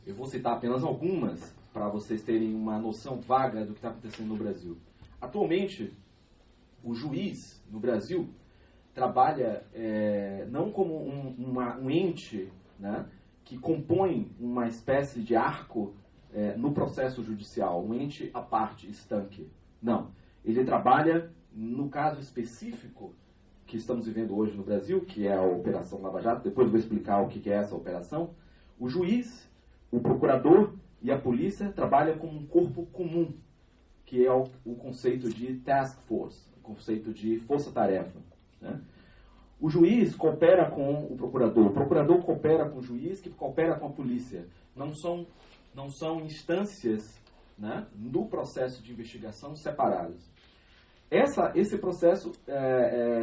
Eu vou citar apenas algumas para vocês terem uma noção vaga do que está acontecendo no Brasil. Atualmente, o juiz no Brasil trabalha não como um ente, né, que compõe uma espécie de arco no processo judicial, um ente à parte, estanque. Não. Ele trabalha, no caso específico que estamos vivendo hoje no Brasil, que é a Operação Lava Jato. Depois eu vou explicar o que é essa operação. O juiz, o procurador e a polícia trabalham como um corpo comum, que é o conceito de task force, o conceito de força-tarefa, né? O juiz coopera com o procurador coopera com o juiz, que coopera com a polícia. Não são instâncias, né, no processo de investigação separadas. Esse processo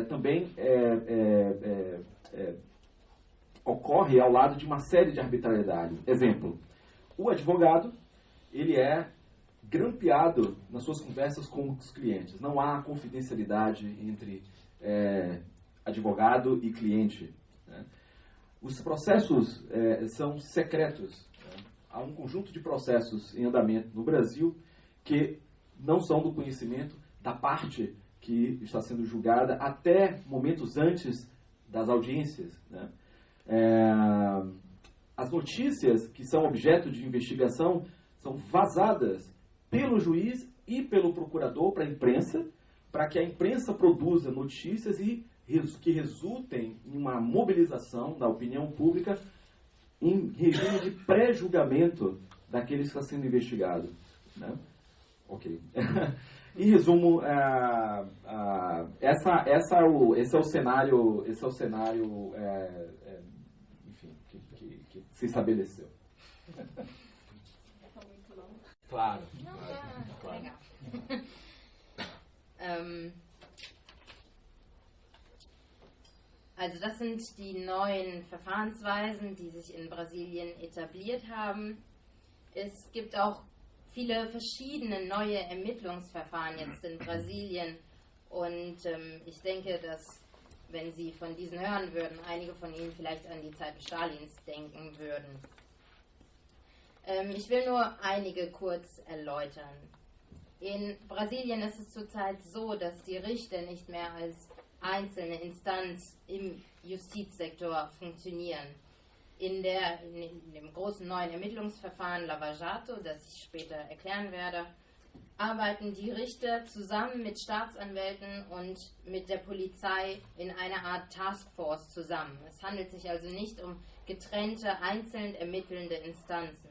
também ocorre ao lado de uma série de arbitrariedades. Exemplo, o advogado, ele é grampeado nas suas conversas com os clientes. Não há confidencialidade entre advogado e cliente, né? Os processos são secretos, né? Há um conjunto de processos em andamento no Brasil que não são do conhecimento da parte que está sendo julgada até momentos antes das audiências, né? As notícias que são objeto de investigação são vazadas pelo juiz e pelo procurador para a imprensa, para que a imprensa produza notícias que resultem em uma mobilização da opinião pública em regime de pré-julgamento daqueles que estão sendo investigados, né? Ok. Em resumo, esse é o cenário, enfim, que se estabeleceu. Claro. Claro. Legal. Also das sind die neuen Verfahrensweisen, die sich in Brasilien etabliert haben. Es gibt auch viele verschiedene neue Ermittlungsverfahren jetzt in Brasilien und ich denke, dass wenn Sie von diesen hören würden, einige von Ihnen vielleicht an die Zeit Stalins denken würden. Ich will nur einige kurz erläutern. In Brasilien ist es zurzeit so, dass die Richter nicht mehr als einzelne Instanz im Justizsektor funktionieren. In dem großen neuen Ermittlungsverfahren Lava Jato, das ich später erklären werde, arbeiten die Richter zusammen mit Staatsanwälten und mit der Polizei in einer Art Taskforce zusammen. Es handelt sich also nicht um getrennte, einzeln ermittelnde Instanzen.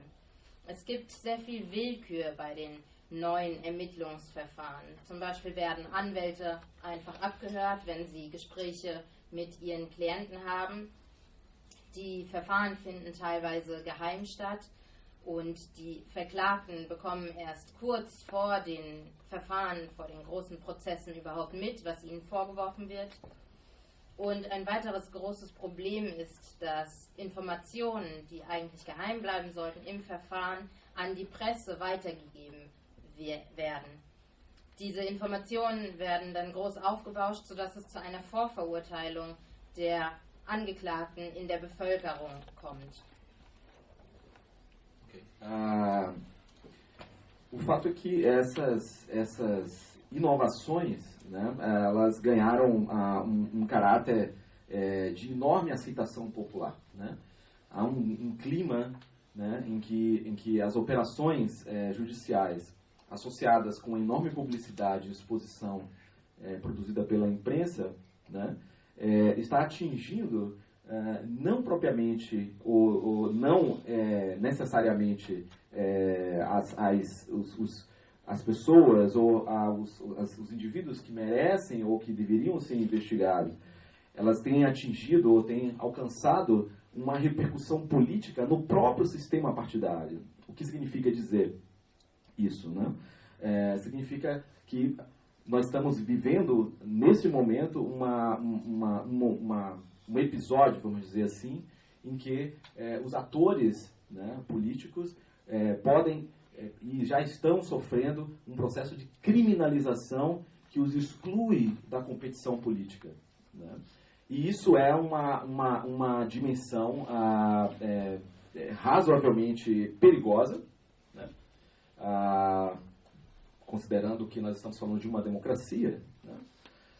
Es gibt sehr viel Willkür bei den neuen Ermittlungsverfahren. Zum Beispiel werden Anwälte einfach abgehört, wenn sie Gespräche mit ihren Klienten haben. Die Verfahren finden teilweise geheim statt und die Verklagten bekommen erst kurz vor den Verfahren, vor den großen Prozessen überhaupt mit, was ihnen vorgeworfen wird. Und ein weiteres großes Problem ist, dass Informationen, die eigentlich geheim bleiben sollten im Verfahren, an die Presse weitergegeben werden. Diese Informationen werden dann groß aufgebauscht, sodass es zu einer Vorverurteilung der Angeklagten in der Bevölkerung kommt. Okay. O fato é que essas inovações, né, elas ganharam um caráter de enorme aceitação popular, né? Há um clima, né, em que as operações judiciais associadas com a enorme publicidade e exposição produzida pela imprensa, né, está atingindo não propriamente ou não necessariamente as pessoas ou os indivíduos que merecem ou que deveriam ser investigados. Elas têm atingido ou têm alcançado uma repercussão política no próprio sistema partidário. O que significa dizer isso, né? Significa que nós estamos vivendo, nesse momento, um episódio, vamos dizer assim, em que os atores, né, políticos podem e já estão sofrendo um processo de criminalização que os exclui da competição política, né? E isso é uma dimensão razoavelmente perigosa, né? Considerando que nós estamos falando de uma democracia,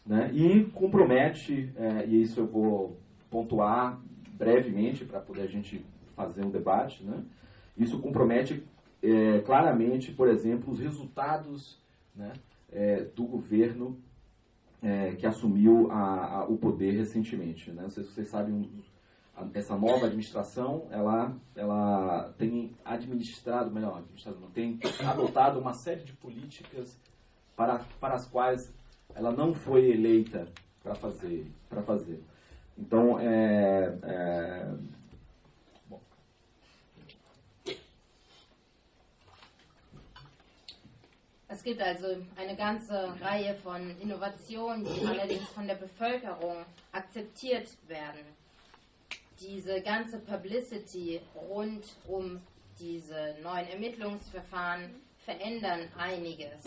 né? E compromete, e isso eu vou pontuar brevemente para poder a gente fazer um debate, né? Isso compromete claramente, por exemplo, os resultados, né, do governo que assumiu o poder recentemente, né? Não sei se vocês sabem, essa nova administração, ela tem tem adotado uma série de políticas para as quais ela não foi eleita para fazer. Então, bom. Es gibt also eine ganze Reihe von Innovationen, die allerdings von der Bevölkerung akzeptiert werden. Diese ganze Publicity rund um diese neuen Ermittlungsverfahren verändern einiges.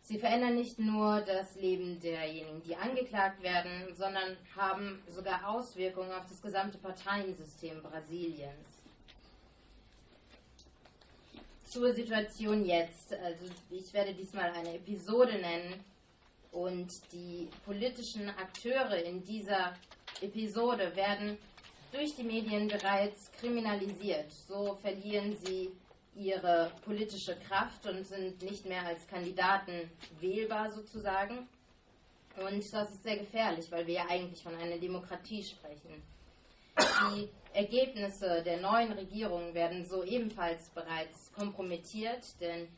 Sie verändern nicht nur das Leben derjenigen, die angeklagt werden, sondern haben sogar Auswirkungen auf das gesamte Parteiensystem Brasiliens. Zur Situation jetzt. Also ich werde diesmal eine Episode nennen und die politischen Akteure in dieser Episode werden durch die Medien bereits kriminalisiert. So verlieren sie ihre politische Kraft und sind nicht mehr als Kandidaten wählbar sozusagen. Und das ist sehr gefährlich, weil wir ja eigentlich von einer Demokratie sprechen. Die Ergebnisse der neuen Regierung werden so ebenfalls bereits kompromittiert, denn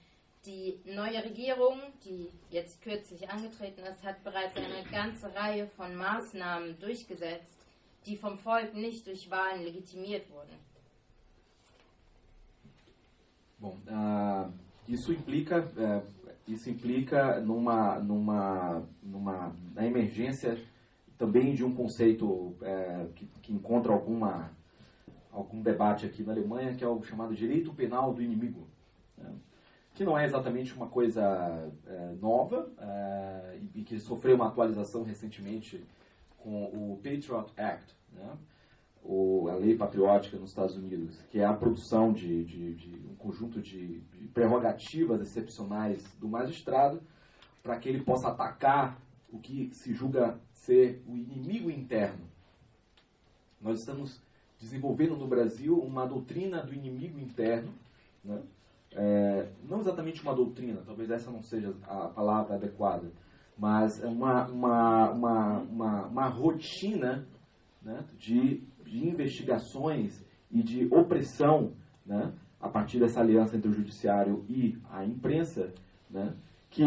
die neue Regierung, die jetzt kürzlich angetreten ist, hat bereits eine ganze Reihe von Maßnahmen durchgesetzt, die vom Volk nicht durch Wahlen legitimiert wurden. Bom, isso implica na emergência também de um conceito que encontra algum debate aqui na Alemanha, que é o chamado direito penal do inimigo, né? Que não é exatamente uma coisa nova e que sofreu uma atualização recentemente com o Patriot Act, né? A lei patriótica nos Estados Unidos, que é a produção de um conjunto de prerrogativas excepcionais do magistrado para que ele possa atacar o que se julga ser o inimigo interno. Nós estamos desenvolvendo no Brasil uma doutrina do inimigo interno, né? Não exatamente uma doutrina, talvez essa não seja a palavra adequada, mas uma rotina, né, de investigações e de opressão, né, a partir dessa aliança entre o judiciário e a imprensa, né, que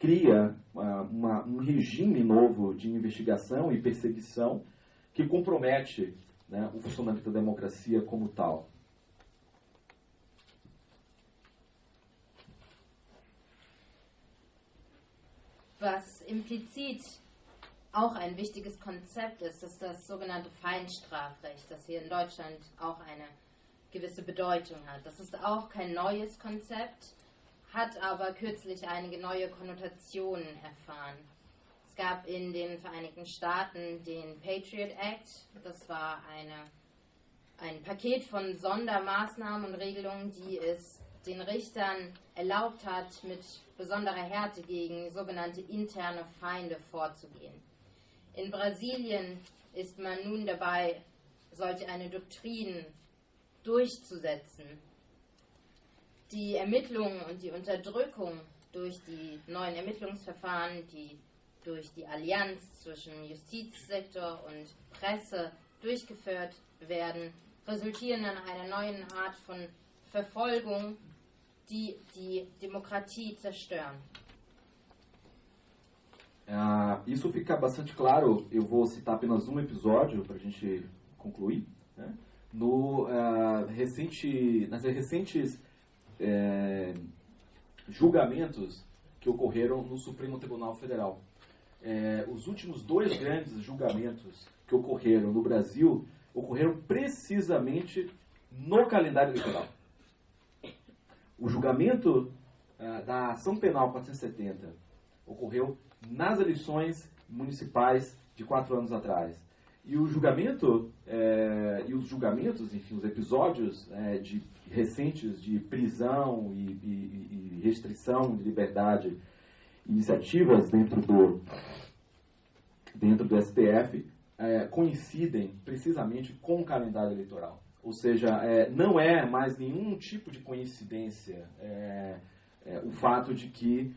cria um regime novo de investigação e perseguição que compromete, né, o funcionamento da democracia como tal. Was implizit auch ein wichtiges Konzept ist das sogenannte Feinstrafrecht, das hier in Deutschland auch eine gewisse Bedeutung hat. Das ist auch kein neues Konzept, hat aber kürzlich einige neue Konnotationen erfahren. Es gab in den Vereinigten Staaten den Patriot Act, das war ein Paket von Sondermaßnahmen und Regelungen, die es den Richtern erlaubt hat, mit besonderer Härte gegen sogenannte interne Feinde vorzugehen. In Brasilien ist man nun dabei, solch eine Doktrin durchzusetzen. Die Ermittlungen und die Unterdrückung durch die neuen Ermittlungsverfahren, die durch die Allianz zwischen Justizsektor und Presse durchgeführt werden, resultieren in einer neuen Art von Verfolgung, die die Demokratie zerstören. Isso fica bastante claro, eu vou citar apenas um episódio para a gente concluir, né? recentes julgamentos que ocorreram no Supremo Tribunal Federal. Os últimos 2 grandes julgamentos que ocorreram no Brasil ocorreram precisamente no calendário eleitoral. O julgamento da Ação Penal 470 ocorreu nas eleições municipais de 4 anos atrás. E o julgamento, e os julgamentos, enfim, os episódios recentes de prisão e restrição de liberdade, iniciativas dentro do STF, coincidem precisamente com o calendário eleitoral. Ou seja, não é mais nenhum tipo de coincidência o fato de que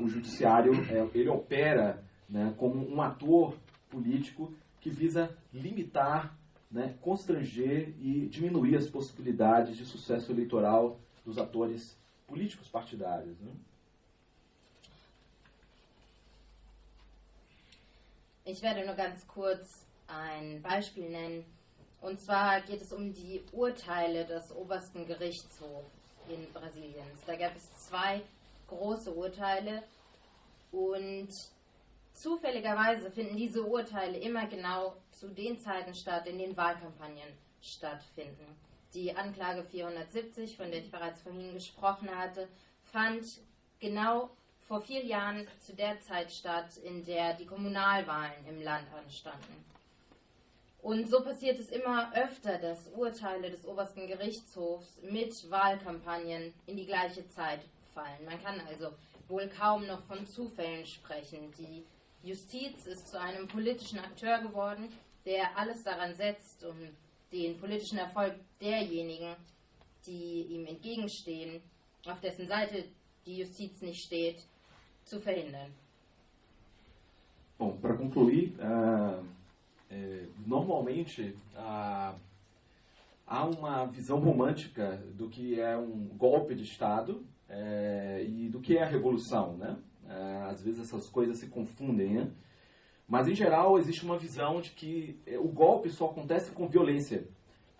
o judiciário ele opera, né, como um ator político que visa limitar, né, constranger e diminuir as possibilidades de sucesso eleitoral dos atores políticos partidários. Né? Ich werde nur ganz kurz ein Beispiel nennen. Und zwar geht es um die Urteile des obersten Gerichtshofs in Brasilien. Da gab es 2 große Urteile und zufälligerweise finden diese Urteile immer genau zu den Zeiten statt, in denen Wahlkampagnen stattfinden. Die Anklage 470, von der ich bereits vorhin gesprochen hatte, fand genau vor 4 Jahren zu der Zeit statt, in der die Kommunalwahlen im Land anstanden. Und so passiert es immer öfter, dass Urteile des obersten Gerichtshofs mit Wahlkampagnen in die gleiche Zeit fallen. Man kann also wohl kaum noch von Zufällen sprechen. Die Justiz ist zu einem politischen Akteur geworden, der alles daran setzt, um den politischen Erfolg derjenigen, die ihm entgegenstehen, auf dessen Seite die Justiz nicht steht, zu verhindern. Bom, para concluir, normalmente há uma visão romântica do que é um golpe de Estado e do que é a revolução, né? Às vezes essas coisas se confundem, né? Mas em geral existe uma visão de que o golpe só acontece com violência,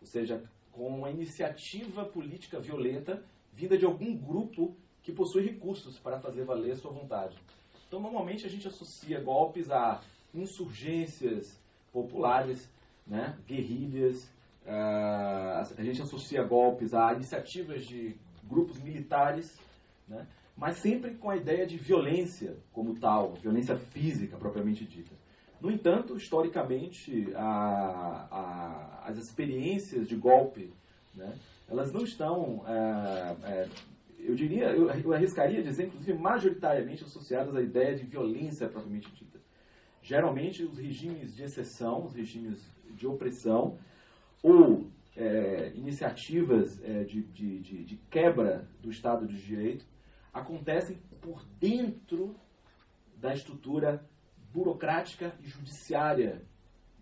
ou seja, com uma iniciativa política violenta vinda de algum grupo que possui recursos para fazer valer sua vontade. Então normalmente a gente associa golpes a insurgências populares, né? Guerrilhas, a gente associa golpes a iniciativas de grupos militares, né? Mas sempre com a ideia de violência como tal, violência física propriamente dita. No entanto, historicamente, as experiências de golpe, né, elas não estão, eu arriscaria dizer, inclusive, majoritariamente associadas à ideia de violência propriamente dita. Geralmente, os regimes de exceção, os regimes de opressão, ou iniciativas de quebra do Estado de Direito, acontecem por dentro da estrutura burocrática e judiciária,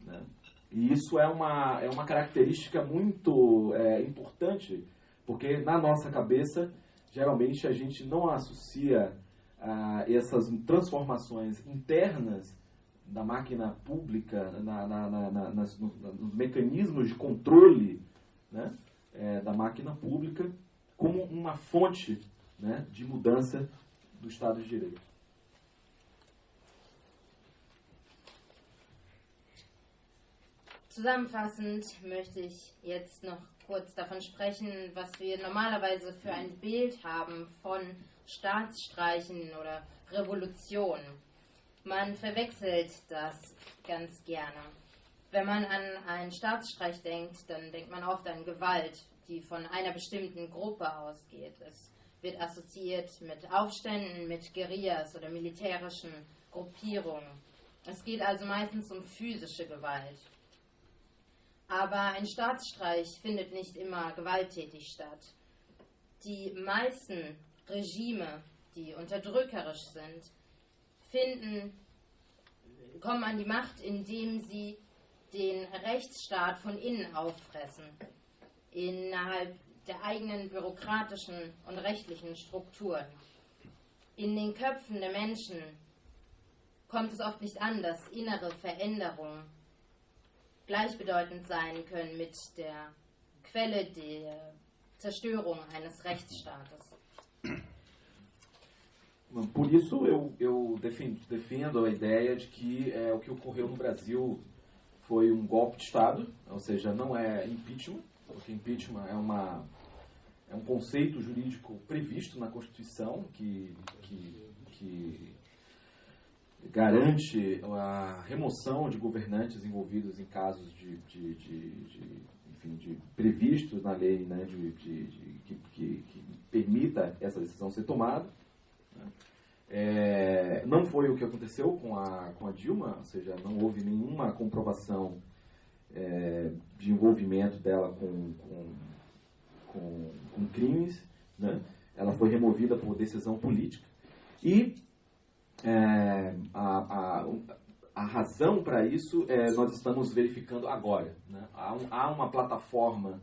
né? E isso é uma característica muito importante, porque na nossa cabeça, geralmente a gente não associa essas transformações internas da máquina pública, nos mecanismos de controle, né, da máquina pública, como uma fonte, né, de mudança do Estado de Direito. Zusammenfassend möchte ich jetzt noch kurz davon sprechen, was wir normalerweise für ein Bild haben von Staatsstreichen oder Revolutionen. Man verwechselt das ganz gerne. Wenn man an einen Staatsstreich denkt, dann denkt man oft an Gewalt, die von einer bestimmten Gruppe ausgeht. Es wird assoziiert mit Aufständen, mit Guerillas oder militärischen Gruppierungen. Es geht also meistens um physische Gewalt. Aber ein Staatsstreich findet nicht immer gewalttätig statt. Die meisten Regime, die unterdrückerisch sind, kommen an die Macht, indem sie den Rechtsstaat von innen auffressen, innerhalb der eigenen bürokratischen und rechtlichen Strukturen. In den Köpfen der Menschen kommt es oft nicht an, dass innere Veränderungen gleichbedeutend sein können mit der Quelle der Zerstörung eines Rechtsstaates. Por isso eu defendo a ideia de que o que ocorreu no Brasil foi um golpe de Estado, ou seja, não é impeachment, porque impeachment é um conceito jurídico previsto na Constituição que garante a remoção de governantes envolvidos em casos previstos na lei, né, que permita essa decisão ser tomada. Não foi o que aconteceu com a Dilma, ou seja, não houve nenhuma comprovação de envolvimento dela com crimes, né? Ela foi removida por decisão política e a razão para isso nós estamos verificando agora, né? Há uma plataforma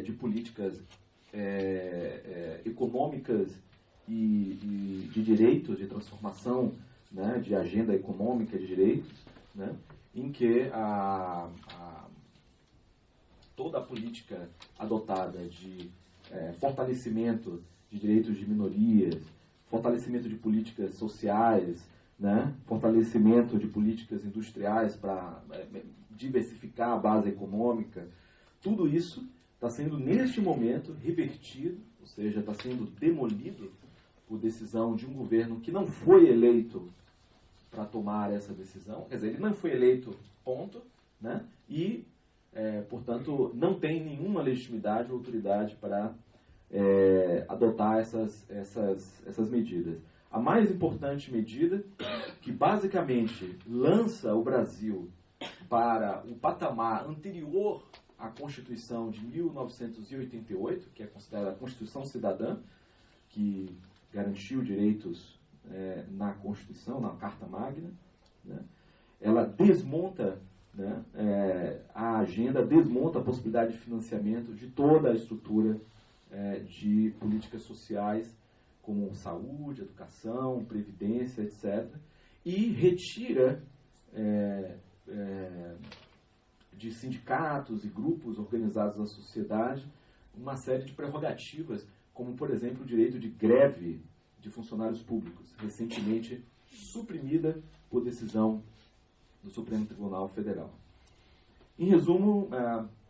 de políticas econômicas e de direitos, de transformação, né, de agenda econômica de direitos, né, em que toda a política adotada de fortalecimento de direitos de minorias, fortalecimento de políticas sociais, né, fortalecimento de políticas industriais para diversificar a base econômica, tudo isso está sendo, neste momento, revertido, ou seja, está sendo demolido por decisão de um governo que não foi eleito para tomar essa decisão. Quer dizer, ele não foi eleito, ponto, né? E, portanto, não tem nenhuma legitimidade ou autoridade para adotar essas medidas. A mais importante medida, que basicamente lança o Brasil para o patamar anterior à Constituição de 1988, que é considerada a Constituição Cidadã, que garantiu direitos na Constituição, na Carta Magna, né? Ela desmonta, né, a agenda, desmonta a possibilidade de financiamento de toda a estrutura de políticas sociais, como saúde, educação, previdência, etc., e retira de sindicatos e grupos organizados na sociedade uma série de prerrogativas, como, por exemplo, o direito de greve de funcionários públicos, recentemente suprimida por decisão do Supremo Tribunal Federal. Em resumo,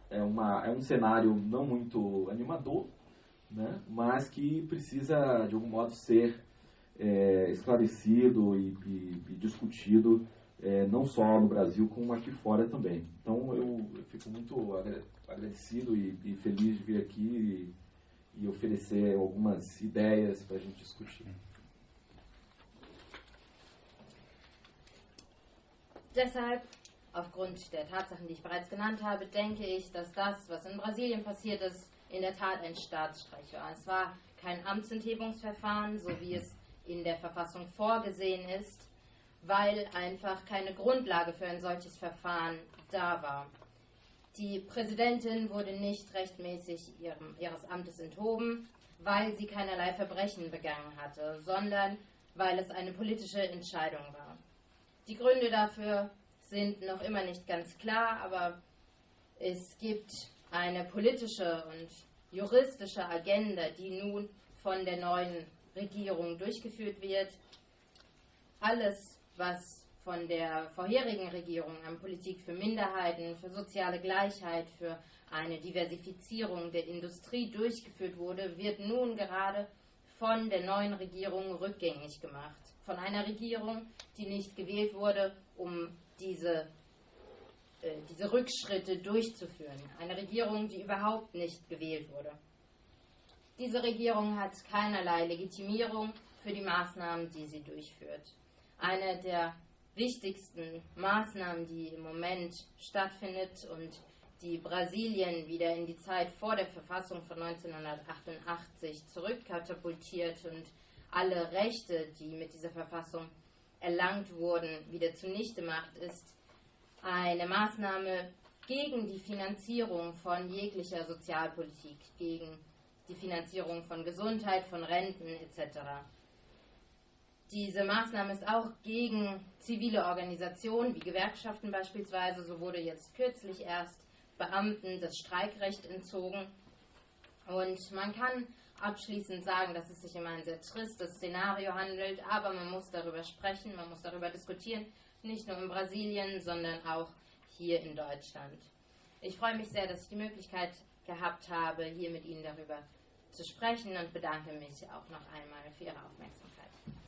é um cenário não muito animador, né, mas que precisa, de algum modo, ser esclarecido e discutido, não só no Brasil, como aqui fora também. Então, eu fico muito agradecido e feliz de vir aqui e oferecer algumas ideias para a gente discutir. Deshalb, aufgrund der Tatsachen, die ich bereits genannt habe, denke ich, dass das, was in Brasilien passiert ist, in der Tat ein Staatsstreich war. Es war kein Amtsenthebungsverfahren, so wie es in der Verfassung vorgesehen ist, weil einfach keine Grundlage für ein solches Verfahren da war. Die Präsidentin wurde nicht rechtmäßig ihres Amtes enthoben, weil sie keinerlei Verbrechen begangen hatte, sondern weil es eine politische Entscheidung war. Die Gründe dafür sind noch immer nicht ganz klar, aber es gibt eine politische und juristische Agenda, die nun von der neuen Regierung durchgeführt wird. Alles, was von der vorherigen Regierung an Politik für Minderheiten, für soziale Gleichheit, für eine Diversifizierung der Industrie durchgeführt wurde, wird nun gerade von der neuen Regierung rückgängig gemacht. Von einer Regierung, die nicht gewählt wurde, um diese Rückschritte durchzuführen. Eine Regierung, die überhaupt nicht gewählt wurde. Diese Regierung hat keinerlei Legitimierung für die Maßnahmen, die sie durchführt. Eine der wichtigsten Maßnahmen, die im Moment stattfindet und die Brasilien wieder in die Zeit vor der Verfassung von 1988 zurückkatapultiert und alle Rechte, die mit dieser Verfassung erlangt wurden, wieder zunichte macht, ist eine Maßnahme gegen die Finanzierung von jeglicher Sozialpolitik, gegen die Finanzierung von Gesundheit, von Renten etc. Diese Maßnahme ist auch gegen zivile Organisationen wie Gewerkschaften beispielsweise. So wurde jetzt kürzlich erst Beamten das Streikrecht entzogen. Und man kann abschließend sagen, dass es sich um ein sehr tristes Szenario handelt, aber man muss darüber sprechen, man muss darüber diskutieren, nicht nur in Brasilien, sondern auch hier in Deutschland. Ich freue mich sehr, dass ich die Möglichkeit gehabt habe, hier mit Ihnen darüber zu sprechen und bedanke mich auch noch einmal für Ihre Aufmerksamkeit.